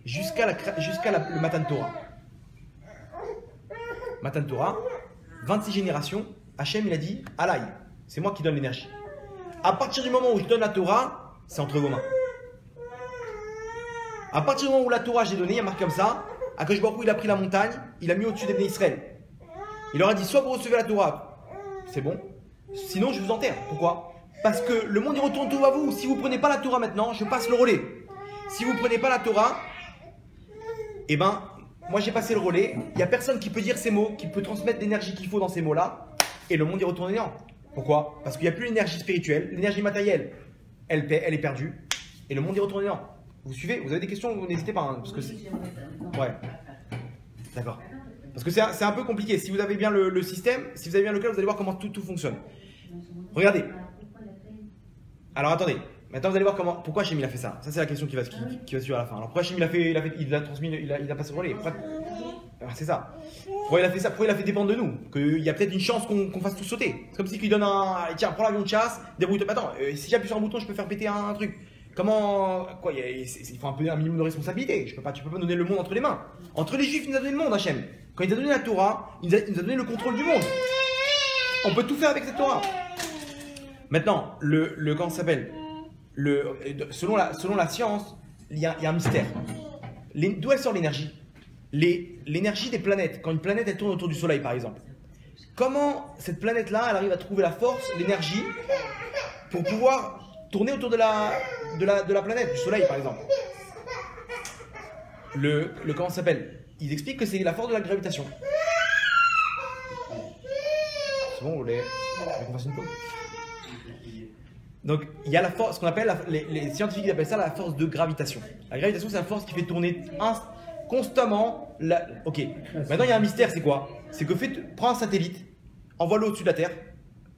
jusqu'à le Matan Torah. Matan Torah, 26 générations, Hachem il a dit Alaï, c'est moi qui donne l'énergie. À partir du moment où je donne la Torah, c'est entre vos mains. À partir du moment où la Torah j'ai donné, il y a marqué comme ça, Akadosh Baruch Hu il a pris la montagne, il a mis au-dessus des Bnei Israël. Il leur a dit soit vous recevez la Torah, c'est bon, sinon je vous enterre. Pourquoi? Parce que le monde il retourne tout à vous. Si vous ne prenez pas la Torah maintenant, je passe le relais. Si vous ne prenez pas la Torah, eh ben, moi j'ai passé le relais. Il n'y a personne qui peut dire ces mots, qui peut transmettre l'énergie qu'il faut dans ces mots-là. Et le monde il retourne néant. Pourquoi? Parce qu'il n'y a plus l'énergie spirituelle, l'énergie matérielle, elle est perdue. Et le monde il retourne néant. Vous suivez? Vous avez des questions? Vous n'hésitez pas. Hein, parce que ouais. D'accord. Parce que c'est un peu compliqué. Si vous avez bien le système, si vous avez bien le cas, vous allez voir comment tout fonctionne. Regardez. Alors attendez. Maintenant vous allez voir pourquoi Hachem il a fait ça. Ça c'est la question qui va suivre à la fin. Alors pourquoi Hachem il a transmis, il a passé le relais. C'est ça. Pourquoi il a fait ça? Pourquoi il a fait dépendre de nous? Qu'il y a peut-être une chance qu'on fasse tout sauter. C'est comme si il donne tiens, prends l'avion de chasse, débrouille-toi. Attends, si j'appuie sur un bouton, je peux faire péter un truc. Comment, quoi, il faut un minimum de responsabilité. Tu peux pas me donner le monde entre les mains. Entre les Juifs, il nous a donné le monde, Hachem. Quand il nous a donné la Torah, il nous a donné le contrôle du monde. On peut tout faire avec cette Torah. Maintenant, comment ça s'appelle? Selon la science, il y a un mystère. D'où elle sort l'énergie? L'énergie des planètes. Quand une planète elle tourne autour du Soleil, par exemple. Comment cette planète-là, elle arrive à trouver la force, l'énergie, pour pouvoir tourner autour de la planète, du Soleil, par exemple? Comment ça s'appelle? Ils expliquent que c'est la force de la gravitation. C'est bon, vous voulez qu'on fasse une pause? Donc, il y a la force, ce qu'on appelle, les scientifiques appellent ça la force de gravitation. La gravitation, c'est la force qui fait tourner constamment. Ok. Maintenant, il y a un mystère, c'est quoi? C'est que prends un satellite, envoie-le au-dessus de la Terre,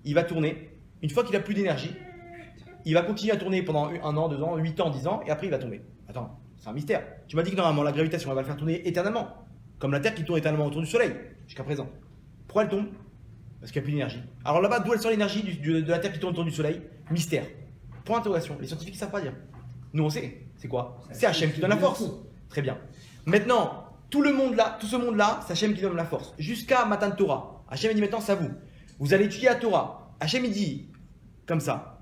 il va tourner. Une fois qu'il n'a plus d'énergie, il va continuer à tourner pendant 1 an, 2 ans, 8 ans, 10 ans, et après il va tomber. Attends, c'est un mystère. Tu m'as dit que normalement, la gravitation, elle va le faire tourner éternellement. Comme la Terre qui tourne éternellement autour du Soleil, jusqu'à présent. Pourquoi elle tombe? Parce qu'il n'y a plus d'énergie. Alors là-bas, d'où elle sort l'énergie de la Terre qui tourne autour du Soleil? Mystère. Point d'interrogation. Les scientifiques ne savent pas dire. Nous, on sait. C'est quoi? C'est Hachem qui donne la force. Très bien. Maintenant, tout ce monde-là, c'est Hachem qui donne la force. Jusqu'à Matan Torah. Hachem dit maintenant, c'est à vous. Vous allez étudier la Torah. Hachem il dit, comme ça,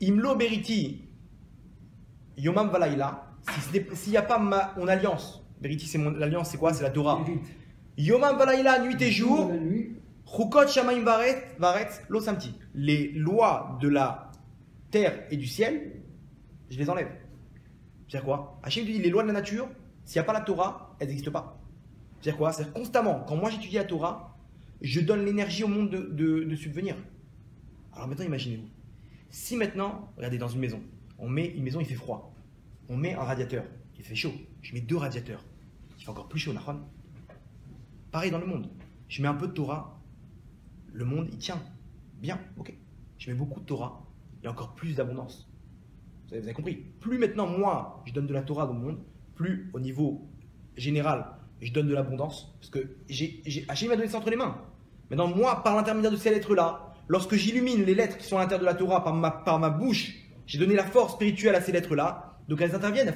Imlo Beriti Yomam Valaila. S'il n'y a pas mon alliance, Beriti, c'est l'alliance, c'est quoi? C'est la Torah. Yomam Valaila, nuit et jour. Chukot Shamaim Varet Lo Samti. Les lois de la terre et du ciel, je les enlève. C'est-à-dire quoi? Hachem dit les lois de la nature, s'il n'y a pas la Torah, elles n'existent pas. C'est-à-dire quoi? C'est-à-dire constamment, quand moi j'étudie la Torah, je donne l'énergie au monde de subvenir. Alors maintenant, imaginez-vous. Si maintenant, regardez dans une maison, une maison il fait froid, on met un radiateur, il fait chaud, je mets 2 radiateurs, il fait encore plus chaud, Nahon. Pareil dans le monde, je mets un peu de Torah, le monde il tient, bien, ok. Je mets beaucoup de Torah, il y a encore plus d'abondance. Vous avez compris? Plus maintenant moi je donne de la Torah dans le monde, plus au niveau général je donne de l'abondance, parce que Hachem m'a donné ça entre les mains. Maintenant moi, par l'intermédiaire de ces lettres-là, lorsque j'illumine les lettres qui sont à l'intérieur de la Torah par ma bouche, J'ai donné la force spirituelle à ces lettres-là. Donc elles interviennent,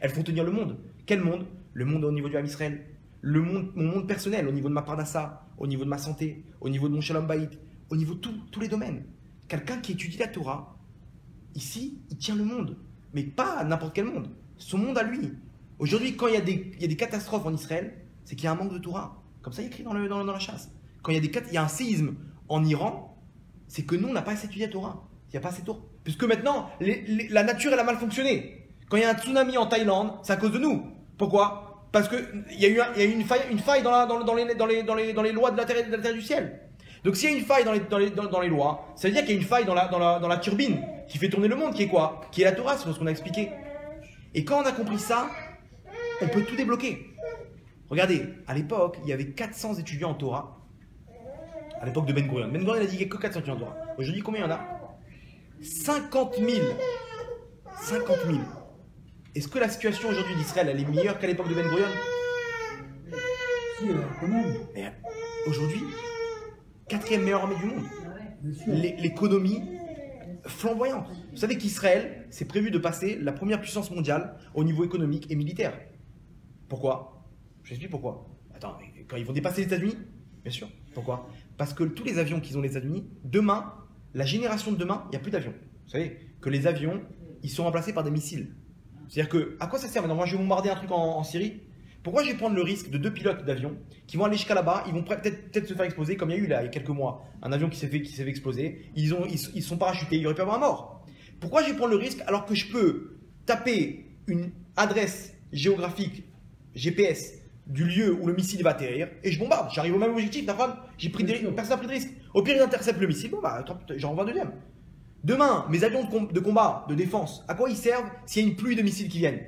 elles font tenir le monde. Quel monde? Le monde au niveau du Ham Israël. Mon monde personnel, au niveau de ma parnassa, au niveau de ma santé, au niveau de mon shalom bayit, au niveau de tous les domaines. Quelqu'un qui étudie la Torah, ici, il tient le monde. Mais pas n'importe quel monde. Son monde à lui. Aujourd'hui, quand il y a des catastrophes en Israël, c'est qu'il y a un manque de Torah. Comme ça, il est écrit dans la chasse. Quand il y a un séisme en Iran, c'est que nous, on n'a pas assez étudié la Torah. Il n'y a pas assez de Torah. Puisque maintenant, la nature, elle a mal fonctionné. Quand il y a un tsunami en Thaïlande, c'est à cause de nous. Pourquoi? Parce qu'il y a eu une faille dans les lois de la terre et du ciel. Donc s'il y a une faille dans les lois, ça veut dire qu'il y a une faille dans la turbine qui fait tourner le monde, qui est quoi? Qui est la Torah, c'est ce qu'on a expliqué. Et quand on a compris ça, on peut tout débloquer. Regardez, à l'époque, il y avait 400 étudiants en Torah. À l'époque de Ben Gurion. Ben Gurion a dit qu'il n'y a que 400 étudiants en Torah. Aujourd'hui, combien il y en a? 50 000. 50 000. Est-ce que la situation aujourd'hui d'Israël, elle est meilleure qu'à l'époque de Ben Gurion? Si, quand même. Mais aujourd'hui, 4e meilleure armée du monde. Bien sûr. L'économie flamboyante. Vous savez qu'Israël, c'est prévu de passer la première puissance mondiale au niveau économique et militaire. Pourquoi? Je vous explique pourquoi. Attends, quand ils vont dépasser les États-Unis? Bien sûr. Pourquoi? Parce que tous les avions qu'ils ont les États-Unis, demain, la génération de demain, il n'y a plus d'avions. Vous savez que les avions, ils sont remplacés par des missiles. C'est-à-dire que, à quoi ça sert maintenant? Moi, je vais bombarder un truc en Syrie. Pourquoi je vais prendre le risque de 2 pilotes d'avion qui vont aller jusqu'à là-bas, ils vont peut-être se faire exploser, comme il y a eu là, il y a quelques mois, un avion qui s'est fait exploser, ils sont parachutés, il aurait pu avoir un mort. Pourquoi je vais prendre le risque alors que je peux taper une adresse géographique GPS du lieu où le missile va atterrir et je bombarde, j'arrive au même objectif, personne n'a pris de risque. Au pire, ils interceptent le missile, bon bah j'en renvoie un deuxième. Demain, mes avions de combat, de défense, à quoi ils servent s'il y a une pluie de missiles qui viennent?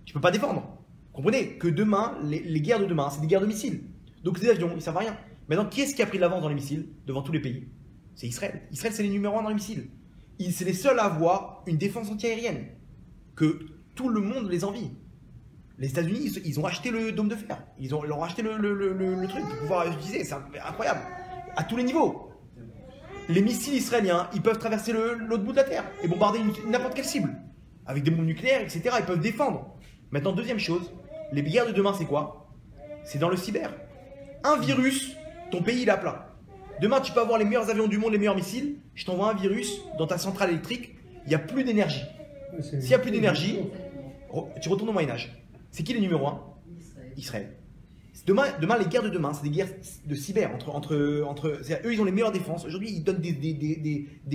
Tu peux pas défendre. Comprenez que demain, les guerres de demain, c'est des guerres de missiles. Donc ces avions, ils servent à rien. Maintenant, qui est-ce qui a pris de l'avance dans les missiles devant tous les pays? C'est Israël. Israël, c'est les numéros 1 dans les missiles. C'est les seuls à avoir une défense antiaérienne. Que tout le monde les envie. Les États-Unis, ils ont acheté le dôme de fer. Ils leur ont acheté le truc pour pouvoir utiliser. C'est incroyable. À tous les niveaux. Les missiles israéliens, ils peuvent traverser l'autre bout de la Terre et bombarder n'importe quelle cible. Avec des bombes nucléaires, etc. Ils peuvent défendre. Maintenant, deuxième chose, les guerres de demain, c'est quoi? C'est dans le cyber. Un virus, ton pays, il est à plat. Demain, tu peux avoir les meilleurs avions du monde, les meilleurs missiles. Je t'envoie un virus dans ta centrale électrique, il n'y a plus d'énergie. S'il n'y a plus d'énergie, tu retournes au Moyen-Âge. C'est qui les numéros 1? Israël. Demain, les guerres de demain, c'est des guerres de cyber. Eux, ils ont les meilleures défenses. Aujourd'hui, ils donnent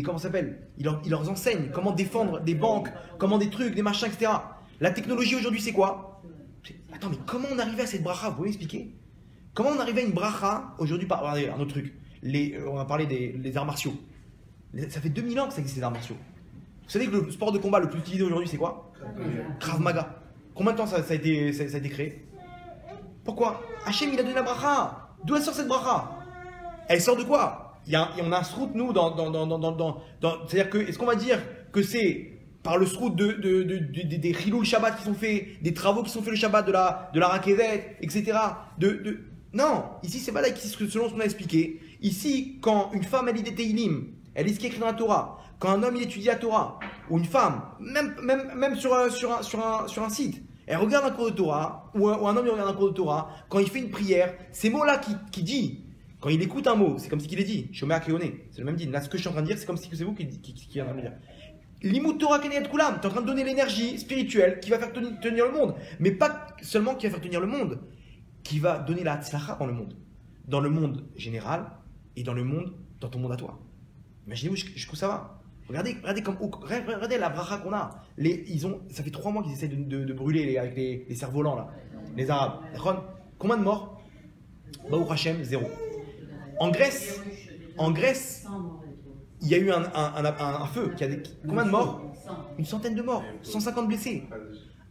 comment ça s'appelle? Ils leur enseignent comment défendre des banques, comment des trucs, des machins, etc. La technologie aujourd'hui, c'est quoi? Attends, mais comment on arrivait à cette bracha? Vous pouvez m'expliquer? Comment on arrivait à une bracha aujourd'hui? Regardez, un autre truc. On a parlé des arts martiaux. Ça fait 2000 ans que ça existe, les arts martiaux. Vous savez que le sport de combat le plus utilisé aujourd'hui, c'est quoi? Krav Maga. Combien de temps ça a été créé? Pourquoi? Hachem, il a donné la bracha. D'où elle sort cette bracha? Elle sort de quoi? On a un srout, nous, c'est-à-dire que, est-ce qu'on va dire que c'est par le srout des Chilul Shabbat qui sont faits, des travaux qui sont faits le Shabbat de la Rakevet, etc. Non, ici c'est pas là selon ce qu'on a expliqué. Ici, quand une femme elle lit des Teilim, elle lit ce qui est écrit dans la Torah, quand un homme il étudie la Torah, ou une femme, même sur un site, elle regarde un cours de Torah, ou un homme il regarde un cours de Torah, quand il fait une prière, ces mots-là qui dit, quand il écoute un mot, c'est comme si il est dit, Shomé Akeoné, c'est le même dit. Là, ce que je suis en train de dire, c'est comme si c'est vous qui êtes en train de dire. L'imout Torah Keneyat Kulam, tu es en train de donner l'énergie spirituelle qui va faire tenir le monde. Mais pas seulement qui va faire tenir le monde, qui va donner la tzlacha dans le monde. Dans le monde général et dans ton monde à toi. Imaginez-vous jusqu'où ça va. Regardez la bracha qu'on a. Ça fait 3 mois qu'ils essaient de brûler avec les cerfs-volants, là, les Arabes. Combien de morts? Baruch Hashem, 0. En Grèce, il y a eu un feu. Combien de morts? Une centaine de morts. 150 blessés.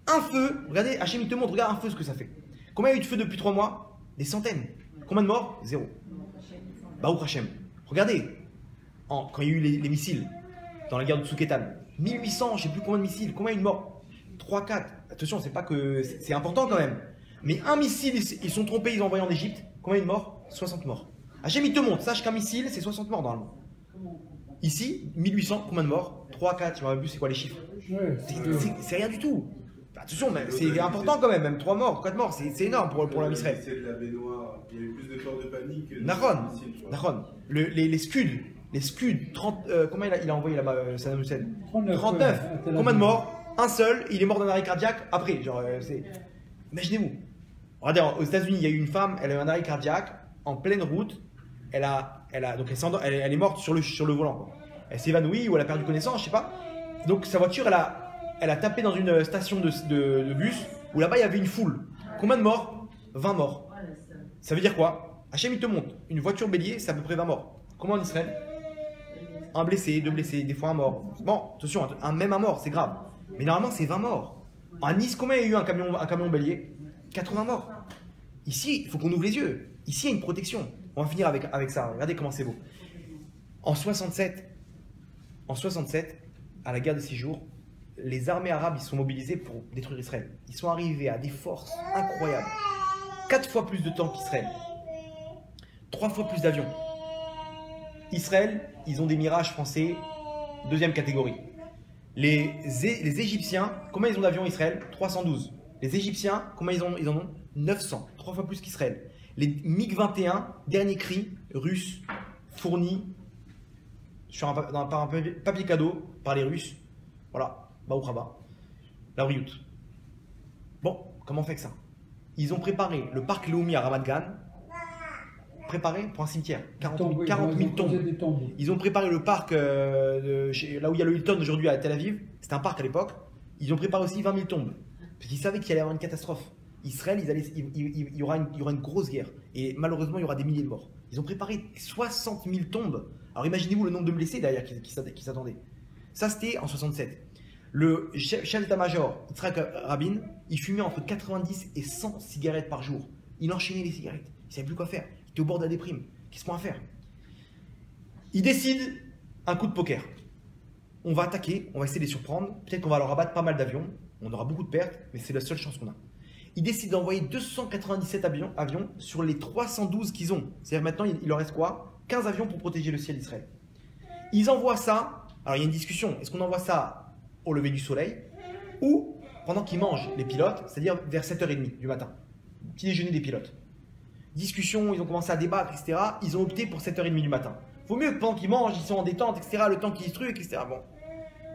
Un feu, regardez, Hachem il te montre, regarde un feu ce que ça fait. Combien il y a eu de feu depuis 3 mois? Des centaines. Combien de morts? 0. Baruch Hashem. Regardez, quand il y a eu les missiles, dans la guerre de Tsouketan, 1800, je ne sais plus combien de missiles, combien il y a eu de morts? 3, 4. Attention, c'est pas que c'est important quand même. Mais un missile, ils sont trompés, ils ont envoyé en Égypte. Combien il y a eu de morts? 60 morts. Hachem il te montre, sache qu'un missile, c'est 60 morts normalement. Ici, 1800, combien de morts? 3, 4, je ne me rappelle plus c'est quoi les chiffres. Ouais, C'est rien du tout. Attention, mais c'est important quand même, même 3 morts, 4 morts, c'est énorme pour la Israël. C'est de la baignoire, il y a eu plus de peur de panique que de Naron, missiles, je crois. Naron. Les Scuds, 30, combien il a envoyé là-bas, Saddam Hussein? 39. 39. ouais, à Tel Combien de Aviv. morts? Un seul, il est mort d'un arrêt cardiaque après. Genre, c'est... Imaginez-vous. Regardez, aux États-Unis, il y a eu une femme, elle a eu un arrêt cardiaque en pleine route. Donc elle est morte sur le volant, quoi. Elle s'est évanouie ou elle a perdu connaissance, je sais pas. Donc sa voiture, elle a tapé dans une station de bus où là-bas il y avait une foule. Combien de morts? 20 morts. Voilà, ça. Ça veut dire quoi? Hachem il te montre. Une voiture bélier, c'est à peu près 20 morts. Comment en Israël? Un blessé, 2 blessés, des fois un mort. Bon, attention, même un mort, c'est grave. Mais normalement, c'est 20 morts. À Nice, combien il y a eu un camion bélier? 80 morts. Ici, il faut qu'on ouvre les yeux. Ici, il y a une protection. On va finir avec ça. Regardez comment c'est beau. En 67, à la guerre des 6 jours, les armées arabes ils sont mobilisées pour détruire Israël. Ils sont arrivés à des forces incroyables. 4 fois plus de tanks qu'Israël. 3 fois plus d'avions. Israël, ils ont des Mirages français, deuxième catégorie. Les Égyptiens, combien ils ont d'avions Israël? 312. Les Égyptiens, combien ils en ont? 900. 3 fois plus qu'Israël. Les MiG-21, dernier cri, russes, fournis par un papier cadeau par les Russes. Voilà, Baou Rabat, la Riout. Bon, comment on fait que ça? Ils ont préparé le parc Léoumi à Ramat Gan, préparé pour un cimetière, 40 000 tombes. Ils ont préparé le parc là où il y a le Hilton aujourd'hui à Tel Aviv, c'était un parc à l'époque. Ils ont préparé aussi 20 000 tombes, parce qu'ils savaient qu'il allait y avoir une catastrophe. Israël, il y aura une grosse guerre, et malheureusement il y aura des milliers de morts. Ils ont préparé 60 000 tombes. Alors imaginez-vous le nombre de blessés derrière qui s'attendaient. Ça c'était en 67. Le chef d'état-major, Yitzhak Rabin, il fumait entre 90 et 100 cigarettes par jour. Il enchaînait les cigarettes. Il ne savait plus quoi faire. Il était au bord de la déprime. Qu'est-ce qu'on va faire? Il décide un coup de poker. On va attaquer, on va essayer de les surprendre. Peut-être qu'on va leur abattre pas mal d'avions. On aura beaucoup de pertes, mais c'est la seule chance qu'on a. Il décide d'envoyer 297 avions sur les 312 qu'ils ont. C'est-à-dire maintenant, il leur reste quoi? 15 avions pour protéger le ciel d'Israël. Ils envoient ça. Alors il y a une discussion. Est-ce qu'on envoie ça au lever du soleil ou pendant qu'ils mangent les pilotes, c'est-à-dire vers 7h30 du matin? Petit déjeuner des pilotes. Discussion, ils ont commencé à débattre, etc. Ils ont opté pour 7h30 du matin. Vaut mieux que pendant qu'ils mangent, ils sont en détente, etc. Le temps qu'ils se truquent, etc. Bon,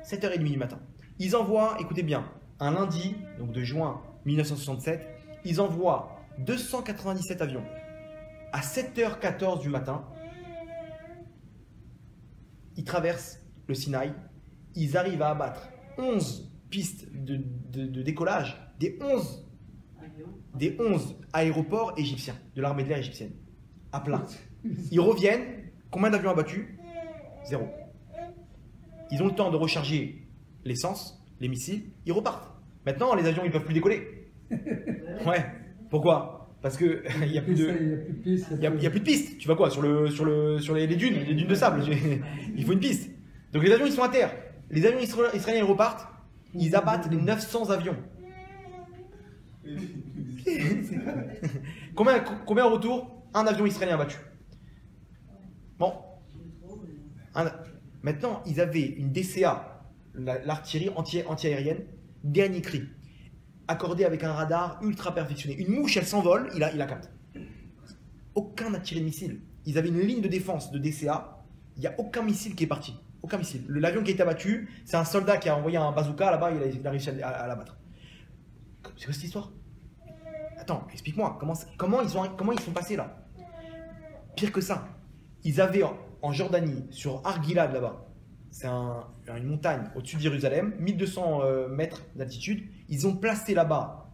7h30 du matin. Ils envoient, écoutez bien, un lundi, donc de juin 1967, ils envoient 297 avions. À 7h14 du matin, ils traversent le Sinaï. Ils arrivent à abattre 11 pistes de décollage des 11 aéroports égyptiens, de l'armée de l'air égyptienne, à plat. Ils reviennent, combien d'avions abattus? 0. Ils ont le temps de recharger l'essence, les missiles, ils repartent. Maintenant, les avions, ils ne peuvent plus décoller. Ouais. Pourquoi? Parce qu'il n'y a plus de pistes. Tu vas quoi? Sur les dunes de sable. Il faut une piste. Donc les avions, ils sont à terre. Les avions israéliens, ils repartent. Ils abattent les 900 avions. Combien en retour? Un avion israélien abattu. Bon. Maintenant, ils avaient une DCA, l'artillerie anti-aérienne, dernier cri, accordé avec un radar ultra perfectionné. Une mouche, elle s'envole, il la capte. Aucun n'a tiré de missile. Ils avaient une ligne de défense de DCA, il n'y a aucun missile qui est parti. Aucun missile. L'avion qui a été abattu, c'est un soldat qui a envoyé un bazooka là-bas, il a réussi à l'abattre. C'est quoi cette histoire? Attends, explique-moi, comment ils sont passés là? Pire que ça, ils avaient en Jordanie, sur Ar-Gilad là-bas, c'est une montagne au-dessus de Jérusalem, 1200 mètres d'altitude, ils ont placé là-bas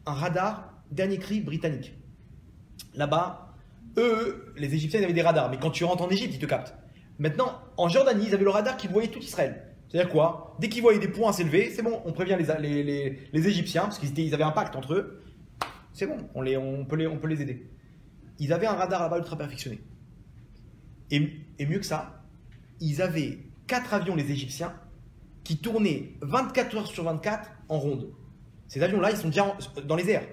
un radar, dernier cri britannique. Là-bas, eux, les Égyptiens, ils avaient des radars, mais quand tu rentres en Égypte, ils te captent. Maintenant, en Jordanie, ils avaient le radar qui voyait tout Israël. C'est-à-dire quoi? Dès qu'ils voyaient des points s'élever, c'est bon, on prévient les Égyptiens, parce qu'ils avaient un pacte entre eux. C'est bon, on peut les aider. Ils avaient un radar là-bas ultra perfectionné. Et mieux que ça, ils avaient 4 avions, les Égyptiens, qui tournaient 24 heures sur 24 en ronde. Ces avions-là, ils sont déjà dans les airs.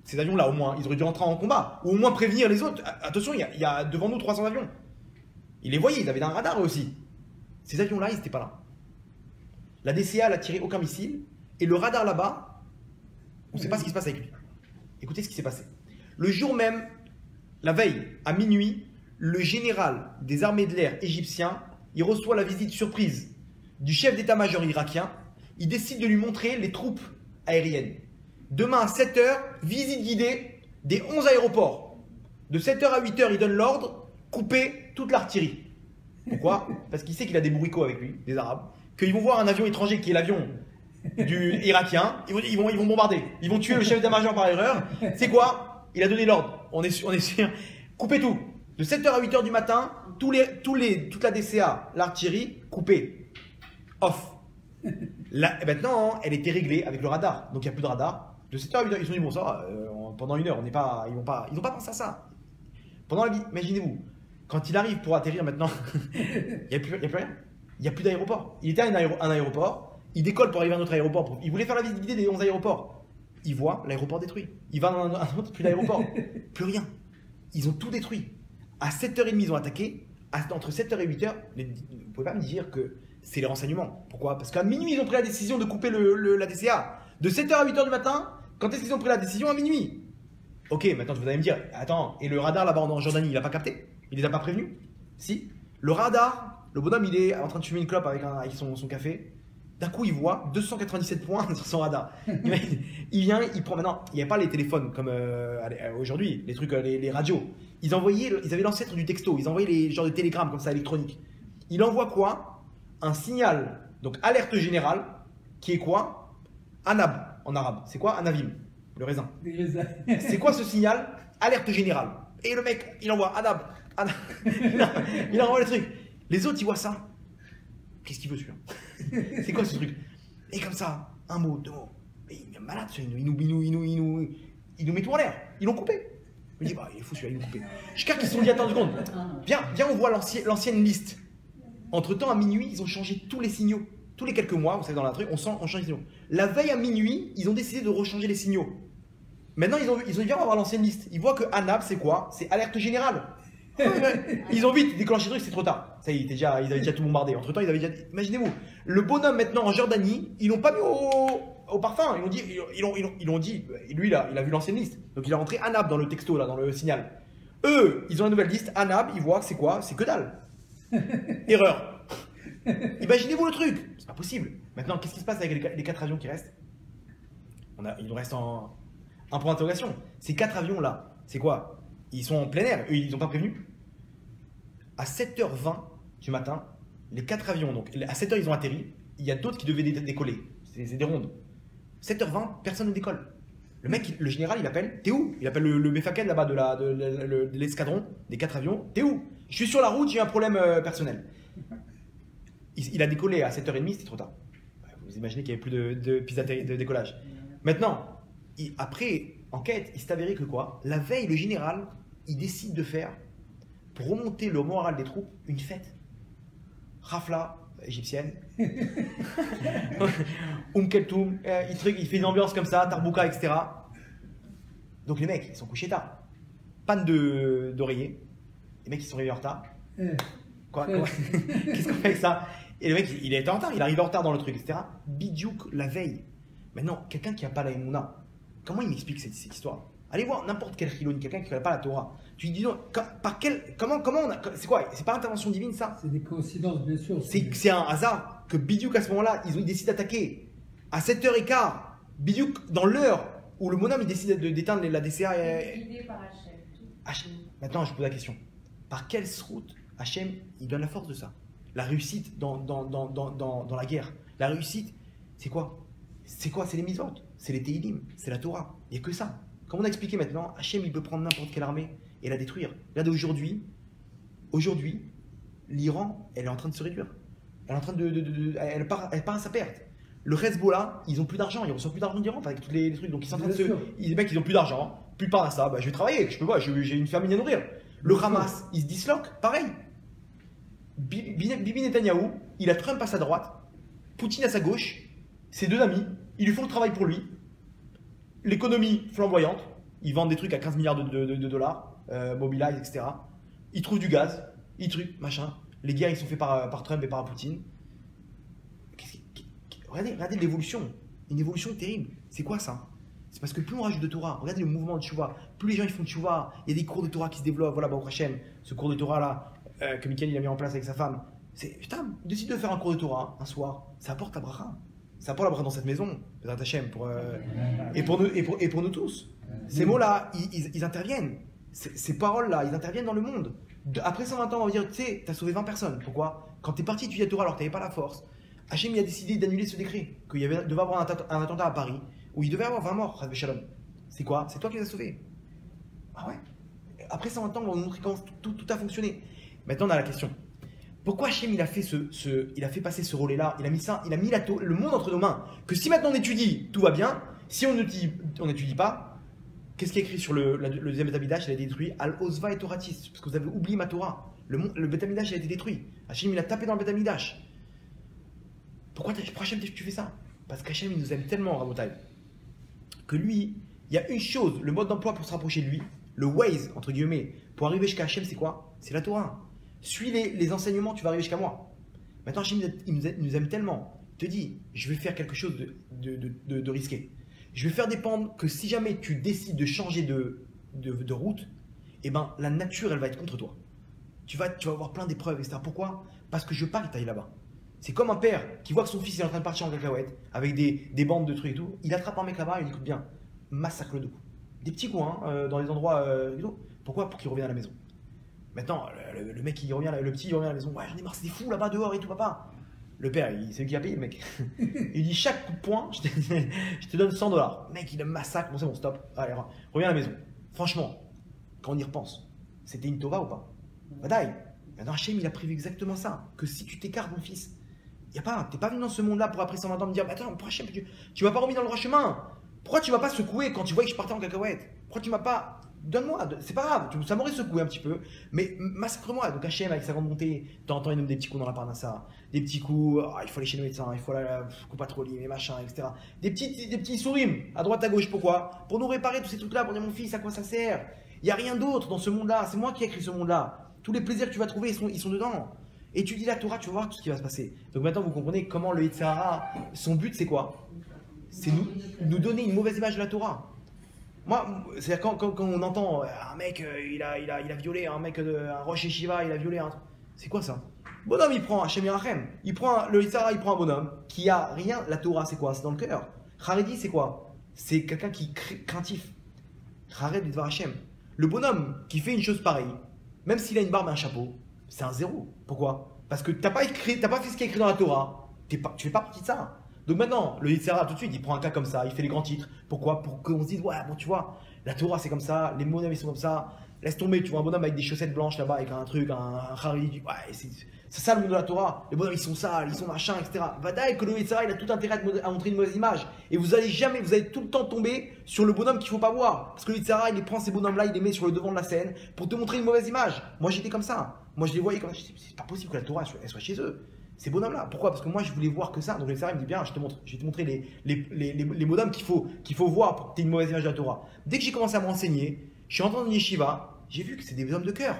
Ces avions-là, au moins, ils auraient dû rentrer en combat, ou au moins prévenir les autres. Attention, il y a devant nous 300 avions. Ils les voyaient, ils avaient un radar eux aussi. Ces avions-là, ils n'étaient pas là. La DCA n'a tiré aucun missile. Et le radar là-bas, on ne sait pas ce qui se passe avec lui. Écoutez ce qui s'est passé. Le jour même, la veille, à minuit, le général des armées de l'air égyptien, il reçoit la visite surprise du chef d'état-major irakien. Il décide de lui montrer les troupes aériennes. Demain à 7h, visite guidée des 11 aéroports. De 7h à 8h, il donne l'ordre, couper toute l'artillerie. Pourquoi? Parce qu'il sait qu'il a des bourricots avec lui, des Arabes, qu'ils vont voir un avion étranger qui est l'avion du irakien, ils vont bombarder. Ils vont tuer le chef d'état-major par erreur. C'est quoi? Il a donné l'ordre. On est sûr. Coupez tout. De 7h à 8h du matin, toute la DCA, l'artillerie, coupée. Off. Là, maintenant, elle était réglée avec le radar. Donc il n'y a plus de radar. De 7h à 8h, ils se sont dit, bon, ça va, pendant une heure, ils n'ont pas pensé à ça. Pendant la vie, imaginez-vous, quand il arrive pour atterrir maintenant, il n'y a plus rien. Il n'y a plus d'aéroport. Il était à un aéroport, il décolle pour arriver à un autre aéroport. Il voulait faire la visite guidée des 11 aéroports. Il voit l'aéroport détruit. Il va dans un autre, plus d'aéroport. Plus rien. Ils ont tout détruit. À 7h30, ils ont attaqué. Entre 7h et 8h, vous ne pouvez pas me dire que c'est les renseignements. Pourquoi? Parce qu'à minuit, ils ont pris la décision de couper la DCA. De 7h à 8h du matin, quand est-ce qu'ils ont pris la décision? À minuit. Ok, maintenant vous allez me dire, attends, et le radar là-bas en Jordanie, il n'a pas capté? Il les a pas prévenus? Si. Le radar, le bonhomme, il est en train de fumer une clope avec son café. D'un coup, il voit 297 points sur son radar. Il vient, il prend maintenant. Il n'y a pas les téléphones comme aujourd'hui, les trucs, les radios. Ils avaient l'ancêtre du texto. Ils envoyaient les genres de télégrammes comme ça électroniques. Il envoie quoi? Un signal, donc alerte générale, qui est quoi? Anab en arabe. C'est quoi? Anavim, le raisin. C'est quoi ce signal? Alerte générale. Et le mec, il envoie Anab. Il envoie le truc. Les autres, ils voient ça. Qu'est-ce qu'il veut celui-là? C'est quoi ce truc? Et comme ça, un mot, deux mots. Mais il est malade, il nous met tout en l'air. Ils l'ont coupé. Je me dis, bah, il est fou celui-là, ils l'ont coupé. Jusqu'à qu'ils se sont dit, attends une seconde. Viens, on voit l'ancienne liste. Entre temps, à minuit, ils ont changé tous les signaux. Tous les quelques mois, vous savez, dans la truc, on change les signaux. La veille à minuit, ils ont décidé de rechanger les signaux. Maintenant, ils ont dit, on va voir l'ancienne liste. Ils voient que ANAB, c'est quoi? C'est alerte générale. Ils ont vite déclenché le truc, c'est trop tard. Ça y est, ils avaient déjà tout bombardé. Entre temps, ils avaient déjà. Imaginez-vous, le bonhomme maintenant en Jordanie, ils l'ont pas mis au parfum. Ils l'ont dit. Et lui, là, il a vu l'ancienne liste. Donc il a rentré ANAB dans le texto, là, dans le signal. Eux, ils ont une nouvelle liste. ANAB, ils voient que c'est quoi? C'est que dalle. Erreur. Imaginez-vous le truc. C'est pas possible. Maintenant, qu'est-ce qui se passe avec les 4 avions qui restent? Il nous reste un point d'interrogation. Ces 4 avions-là, c'est quoi? Ils sont en plein air, eux, ils n'ont pas prévenu. À 7h20 du matin, les 4 avions, donc à 7h ils ont atterri, il y a d'autres qui devaient décoller, c'est des rondes. 7h20, personne ne décolle. Le mec, le général, il appelle, t'es où? Il appelle le Befaken là-bas de l'escadron, des 4 avions, t'es où? Je suis sur la route, j'ai un problème personnel. Il a décollé à 7h30, c'était trop tard. Vous imaginez qu'il n'y avait plus de pistes de décollage. Maintenant, après enquête, il s'est avéré que quoi? La veille, le général, il décide de faire, pour remonter le moral des troupes, une fête. Rafla égyptienne. Keltoum, il fait une ambiance comme ça, Tarbouka, etc. Donc les mecs, ils sont couchés tard. Panne d'oreiller. Les mecs, ils sont réveillés en retard. Quoi Qu'est-ce qu'on fait avec ça? Et le mec, il était en retard, il arrive en retard dans le truc, etc. Bidiouk la veille. Maintenant, quelqu'un qui n'a pas la Emouna, comment il m'explique cette histoire? Allez voir n'importe quel chiloni, quelqu'un qui n'a pas la Torah. Tu lui dis non, comment c'est quoi? C'est pas intervention divine ça? C'est des coïncidences, bien sûr. C'est un hasard que Bidiouk à ce moment-là, ils décident d'attaquer à 7h15. Bidiouk dans l'heure où le bonhomme il décide d'éteindre la DCA. Guidé par Hachem. Maintenant, je pose la question. Par quelle route Hachem il donne la force de ça? La réussite dans la guerre. La réussite, c'est quoi? C'est quoi? C'est les mitzvot, c'est les Teilim, c'est la Torah. Il n'y a que ça. Comme on a expliqué maintenant, Hachem il peut prendre n'importe quelle armée et la détruire. Regardez aujourd'hui, l'Iran, elle est en train de se réduire. Elle est en train elle part à sa perte. Le Hezbollah, ils n'ont plus d'argent, ils ne reçoivent plus d'argent d'Iran avec tous les trucs. Donc ils sont en train de les mecs, ils n'ont plus d'argent, plus de part à ça. Bah, je vais travailler, je peux pas, j'ai une famille à nourrir. Le Hamas, il se disloque, pareil. Bibi Netanyahou, il a Trump à sa droite, Poutine à sa gauche, ses deux amis, ils lui font le travail pour lui. L'économie flamboyante, ils vendent des trucs à 15 milliards de dollars, Mobilize, etc. Ils trouvent du gaz, ils trucs, machin. Les guerres, ils sont faits par Trump et par Poutine. Regardez l'évolution. Une évolution terrible. C'est quoi ça? C'est parce que plus on rajoute de Torah, regardez le mouvement de Tchouva, plus les gens ils font de Tchouva, il y a des cours de Torah qui se développent. Voilà, Baruch Hashem, ce cours de Torah là, que Michael il a mis en place avec sa femme. Putain, décide de faire un cours de Torah un soir, ça apporte la bracha. Ça apporte la bracha dans cette maison, Bezrat Hashem, et pour nous tous. Ces mots-là, ils interviennent. Ces paroles-là, ils interviennent dans le monde. Après 120 ans, on va dire, tu sais, tu as sauvé 20 personnes. Pourquoi? Quand tu es parti étudier la Torah alors que tu n'avais pas la force, Hachem il a décidé d'annuler ce décret, qu'il devait avoir un attentat à Paris, où il devait avoir 20 morts, Chas Shalom. C'est quoi? C'est toi qui les as sauvés. Ah ouais? Après 120 ans, on va nous montrer comment tout a fonctionné. Maintenant, on a la question. Pourquoi Hachem il a fait il a fait passer ce relais-là? Il a mis le monde entre nos mains. Que si maintenant on étudie, tout va bien. Si on n'étudie pas, qu'est-ce qui est écrit sur le deuxième Beth Amikdash? Il a été détruit. Al Ozva et Toratis. Parce que vous avez oublié ma Torah. Le Beth Amikdash il a été détruit. Hachem il a tapé dans le Beth Amikdash. Pourquoi Hachem tu fais ça? Parce qu'Hachem il nous aime tellement, Rabotai, que lui, il y a une chose, le mode d'emploi pour se rapprocher de lui, le Waze, entre guillemets, pour arriver jusqu'à Hachem, c'est quoi? C'est la Torah. Suis les enseignements, tu vas arriver jusqu'à moi. Maintenant, Hachem, il nous aime tellement. Il te dit, je vais faire quelque chose de risqué. Je vais faire dépendre que si jamais tu décides de changer de route, eh ben, la nature, elle va être contre toi. Tu vas avoir plein d'épreuves, etc. Pourquoi? Parce que je veux pas qu'il t'aille là-bas. C'est comme un père qui voit que son fils est en train de partir en cacahuète avec des bandes de trucs et tout. Il attrape un mec là-bas, il écoute bien, massacre le dos. Des petits coups dans les endroits et tout. Pourquoi? Pour qu'il revienne à la maison. Maintenant, le mec, le petit, il revient à la maison. Ouais, j'en ai marre, c'est des fous là-bas dehors et tout, papa. Le père, c'est lui qui a payé le mec. Il dit chaque coup de poing, je te donne $100. Le mec, il le massacre. Bon, c'est bon, stop. Allez, reviens à la maison. Franchement, quand on y repense, c'était une tova ou pas? Badaï. Maintenant, Hachem, il a prévu exactement ça. Que si tu t'écartes, mon fils, t'es pas venu dans ce monde-là pour après 120 ans me dire attends, pourquoi Hachem, tu m'as pas remis dans le droit chemin? Pourquoi tu m'as pas secoué quand tu voyais que je partais en cacahuète? Pourquoi tu m'as pas. Donne-moi, c'est pas grave, ça m'aurait secoué un petit peu, mais massacre-moi. Donc Hachem, avec sa grande bonté, de temps en temps, il donne des petits coups dans la parnassa, des petits coups, il faut aller chez le médecin, il faut aller coup patrolling, les machins, etc. Des petits sourires à droite à gauche, pourquoi? Pour nous réparer tous ces trucs-là, pour dire mon fils, à quoi ça sert? Il n'y a rien d'autre dans ce monde-là, c'est moi qui ai écrit ce monde-là. Tous les plaisirs que tu vas trouver, ils sont dedans. Étudie la Torah, tu vas voir tout ce qui va se passer. Donc maintenant, vous comprenez comment le Yitzhara, son but, c'est quoi? C'est nous donner une mauvaise image de la Torah. Moi, c'est-à-dire quand on entend un mec, il a violé, un Rosh Yeshiva, il a violé un. C'est quoi ça? Bonhomme, il prend Hachem Yerachem. Le Yitzhara, il prend un bonhomme qui a rien. La Torah, c'est quoi? C'est dans le cœur. Haredi, c'est quoi? C'est quelqu'un qui est craintif. Hared Bidvar Hachem. Le bonhomme qui fait une chose pareille, même s'il a une barbe et un chapeau, c'est un zéro. Pourquoi? Parce que tu n'as pas fait ce qui est écrit dans la Torah. Tu ne fais pas partie de ça. Donc maintenant, le Yitzhara, tout de suite, il prend un cas comme ça, il fait les grands titres. Pourquoi? Pour qu'on se dise, ouais, bon, tu vois, la Torah, c'est comme ça, les bonhommes, ils sont comme ça. Laisse tomber, tu vois un bonhomme avec des chaussettes blanches là-bas, avec un truc, un haridi. Ouais, c'est ça le monde de la Torah. Les bonhommes, ils sont sales, ils sont machins, etc. Vadaï, que le Yitzhara, il a tout intérêt à montrer une mauvaise image. Et vous allez tout le temps tomber sur le bonhomme qu'il ne faut pas voir. Parce que le Yitzhara, il prend ces bonhommes-là, il les met sur le devant de la scène pour te montrer une mauvaise image. Moi, j'étais comme ça. Moi, je les voyais comme ça. C'est pas possible que la Torah, elle soit chez eux. Ces bonhommes-là. Pourquoi? Parce que moi, je voulais voir que ça. Donc, le Yitzhara, il me dit bien, je vais te montrer les bonhommes qu'il faut voir pour que tu aies une mauvaise image de la Torah. Dès que j'ai commencé à me renseigner, je suis entré dans une yeshiva, j'ai vu que c'est des hommes de cœur.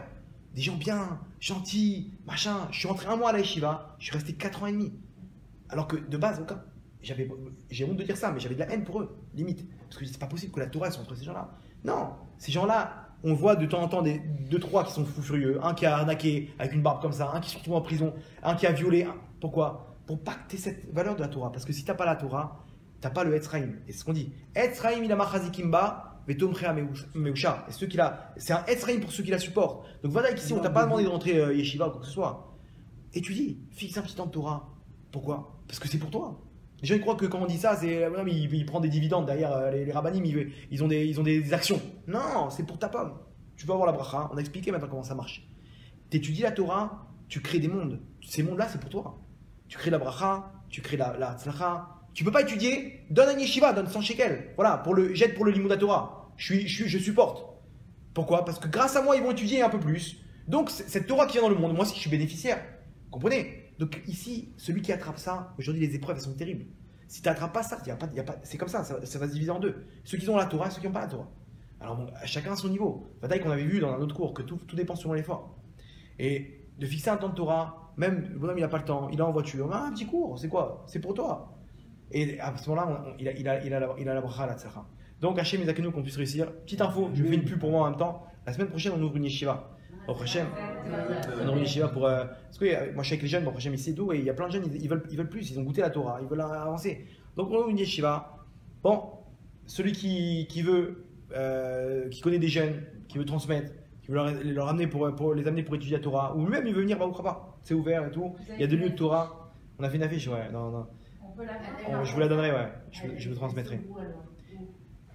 Des gens bien, gentils, machin. Je suis rentré un mois à la yeshiva, je suis resté 4 ans et demi. Alors que de base, aucun. J'ai honte de dire ça, mais j'avais de la haine pour eux, limite. Parce que c'est pas possible que la Torah soit entre ces gens-là. Non, ces gens-là, on voit de temps en temps 2-3 qui sont fous furieux. Un qui a arnaqué avec une barbe comme ça, un qui se retrouve en prison, un qui a violé. Pourquoi? Pour pas que tu aies cette valeur de la Torah. Parce que si tu n'as pas la Torah, tu n'as pas le Etzraïm. Et c'est ce qu'on dit. Etzraïm, il a machazikimba. Et ceux qui la, c'est un Etzraïm pour ceux qui la supportent. Donc voilà, ici, on ne t'a pas demandé de rentrer yeshiva ou quoi que ce soit. Étudie, fixe un petit temps de Torah. Pourquoi? Parce que c'est pour toi. Les gens ils croient que quand on dit ça, c'est il prend des dividendes derrière les rabbinim, ils ont des actions. Non, c'est pour ta pomme. Tu vas avoir la bracha. On a expliqué maintenant comment ça marche. Tu étudies la Torah, tu crées des mondes. Ces mondes-là, c'est pour toi. Tu crées la bracha, tu crées la tzlacha. Tu peux pas étudier, donne un yeshiva, donne 100 shekels. Voilà, j'aide pour le limud Torah. Je supporte. Pourquoi? Parce que grâce à moi, ils vont étudier un peu plus. Donc, cette Torah qui vient dans le monde, moi aussi, je suis bénéficiaire. Comprenez? Donc, ici, celui qui attrape ça, aujourd'hui, les épreuves, elles sont terribles. Si tu n'attrapes pas ça, c'est comme ça va se diviser en deux. Ceux qui ont la Torah et ceux qui n'ont pas la Torah. Alors, bon, chacun à son niveau. Bataille qu'on avait vu dans un autre cours, que tout dépend selon l'effort. Et de fixer un temps de Torah, même le bonhomme il n'a pas le temps, il est en voiture, ah, un petit cours, c'est quoi? C'est pour toi. Et à ce moment-là, il a la bracha, la tzlacha. Donc Hachem, nous qu'on puisse réussir. Petite info, je fais une pub pour moi en même temps. La semaine prochaine, on ouvre une yeshiva. Au Hachem, on ouvre une yeshiva pour. Parce que moi je suis avec les jeunes, bon, Hachem ici et tout, et il y a plein de jeunes, ils veulent plus, ils ont goûté la Torah, ils veulent avancer. Donc on ouvre une yeshiva. Bon, celui qui veut, qui connaît des jeunes, qui veut transmettre, qui veut leur amener pour les amener pour étudier la Torah, ou lui-même il veut venir, bah, au Khaba. C'est ouvert et tout. Il y a des lieux de Torah. On a fait une affiche, ouais. Non. Je vous la donnerai, ouais. Je vous transmettrai.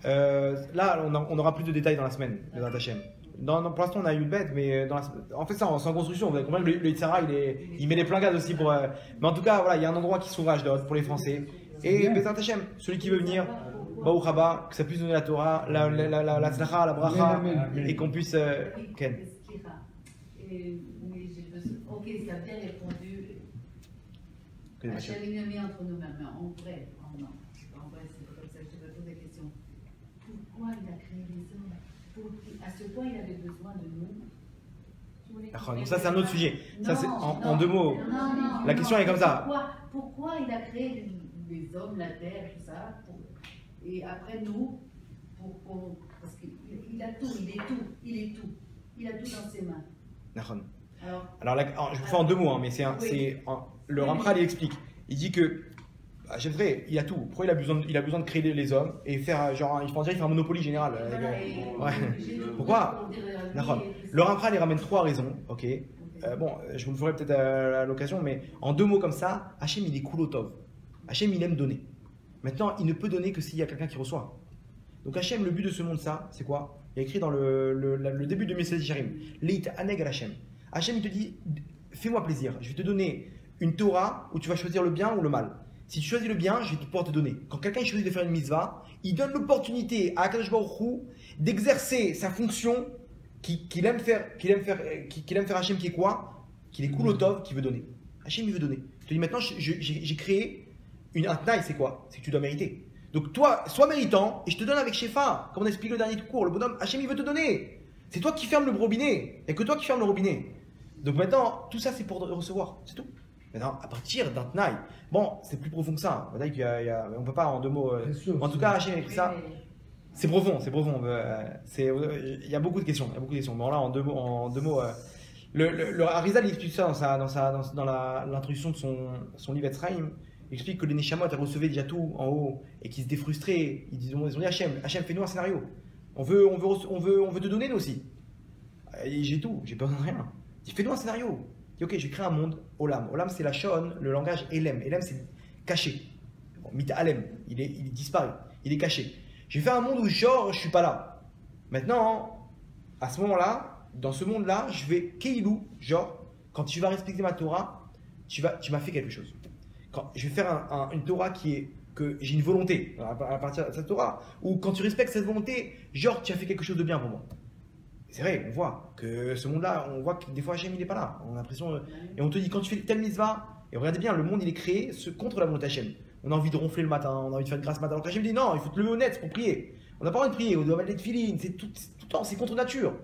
Là, on aura plus de détails dans la semaine, de Hachem. Pour l'instant, on a eu une bête, mais en fait, ça, c'est en construction. Vous avez compris que le Yitzhara, il met les plein gaz aussi pour. Mais en tout cas, voilà, il y a un endroit qui s'ouvre pour les Français. Et Bezat Hachem, celui qui veut venir, Baou Khaba, que ça puisse donner la Torah, la tzlacha, la bracha, et qu'on puisse. Ken. Ok, ça a bien répondu. Hachem il nous mis entre nous mêmes, mais en vrai, c'est comme ça que je te pose la question. Pourquoi il a créé les hommes? À ce point, il avait besoin de nous. Donc ça, c'est un autre sujet. Ça, c'est en deux mots. La question est comme ça. Pourquoi il a créé les hommes, la terre, tout ça, et après nous, parce qu'il a tout, il est tout. Il a tout dans ses mains. Alors je vous fais en deux mots, hein, mais le Ramchal il explique. Il dit que Hachem, il a tout. Pourquoi il a besoin de créer les hommes et faire genre il faut dire il fait un monopoly général. Pourquoi? Le Ramchal il ramène trois raisons. Ok. Bon, je vous le ferai peut-être à l'occasion, mais en deux mots comme ça, Hachem il est kulotov. Hachem il aime donner. Maintenant, il ne peut donner que s'il y a quelqu'un qui reçoit. Donc Hachem, le but de ce monde, ça, c'est quoi? Il y a écrit dans le début de Message Sharim, Leit Aneg al Hachem. Hachem il te dit, fais-moi plaisir, je vais te donner une Torah où tu vas choisir le bien ou le mal. Si tu choisis le bien, je vais pouvoir te donner. Quand quelqu'un choisit de faire une mitzvah, il donne l'opportunité à Akadosh Baruch Hu d'exercer sa fonction qu'il aime faire Hachem, qui est quoi? Qu'il est kulotov, qui veut donner. Hachem il veut donner. Je te dis maintenant, j'ai créé un tnaï, c'est quoi? C'est que tu dois mériter. Donc toi, sois méritant et je te donne avec Shefa, comme on explique le dernier cours. Le bonhomme, Hachem il veut te donner. C'est toi qui fermes le robinet. Il n'y a que toi qui fermes le robinet. Donc maintenant, tout ça c'est pour recevoir, c'est tout. Maintenant, à partir d'un tnaï, bon, c'est plus profond que ça. On ne peut pas en deux mots. En tout cas, Hachem a écrit ça. C'est profond, c'est profond. Il y a beaucoup de questions. Bon là, en deux mots, le Arizal il explique ça dans l'introduction de son livre Etzraïm. Il explique que les Neshamot recevaient déjà tout en haut et qu'ils se défrustraient. Ils ont dit Hachem, fais-nous un scénario. On veut te donner nous aussi. Et j'ai tout, j'ai pas besoin de rien. Il dit fais-nous un scénario. Il dit ok, je vais créer un monde, Olam. Olam c'est la Shon, le langage Elem. Elem c'est caché. Bon, Mita Alem, il disparaît, il est caché. Je vais faire un monde où genre je suis pas là. Maintenant, à ce moment-là, dans ce monde-là, je vais Keilou, genre, quand tu vas respecter ma Torah, tu m'as fait quelque chose. Je vais faire une Torah que j'ai une volonté à partir de cette Torah, ou quand tu respectes cette volonté, genre tu as fait quelque chose de bien pour moi. C'est vrai, on voit que ce monde-là, on voit que des fois Hachem il n'est pas là. On a l'impression, et on te dit quand tu fais telle mitzvah, et regardez bien, le monde il est créé contre la volonté Hachem. On a envie de ronfler le matin, on a envie de faire de grâce le matin. Alors Hachem dit non, il faut te lever honnête pour prier. On n'a pas envie de prier, on doit mettre des tefilines, c'est tout le temps, c'est contre nature.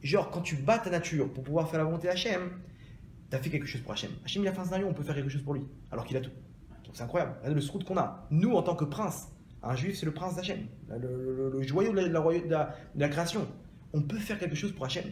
Genre quand tu bats ta nature pour pouvoir faire la volonté Hachem, tu as fait quelque chose pour Hachem. Hachem il a fait un scénario, on peut faire quelque chose pour lui, alors qu'il a tout. Donc c'est incroyable, regardez le srout qu'on a. Nous en tant que prince, un juif c'est le prince d'Hachem, le joyau de la création. On peut faire quelque chose pour Hachem.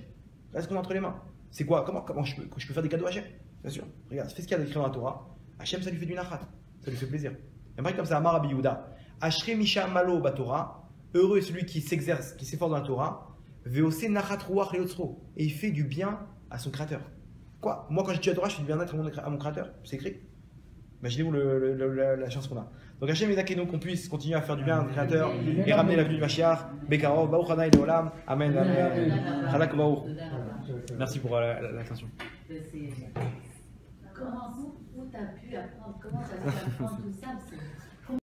Regardez ce qu'on a entre les mains. C'est quoi? Comment je peux faire des cadeaux à Hachem? Bien sûr. Regarde, fais ce qu'il y a d'écrit dans la Torah. Hachem ça lui fait du nachat, ça lui fait plaisir. Et après comme ça, Amar Rabbi Yehuda, Ashre Misha Malo Batora, heureux est celui qui s'exerce, qui s'efforce dans la Torah, Veose Nachat Ruach Leotzro, et il fait du bien à son créateur. Quoi? Moi quand j'étudie la Torah, je fais du bien-être à mon créateur. C'est écrit. Imaginez-vous la chance qu'on a. Donc Hachem Ezakenu qu'on puisse continuer à faire du bien à notre créateur et ramener la venue du Mashiach. Bekarov, Baruch Hanai Leolam. Amen. Chalak Baruch. Merci pour l'attention. Comment tu as pu apprendre? Comment tu as pu apprendre tout ça?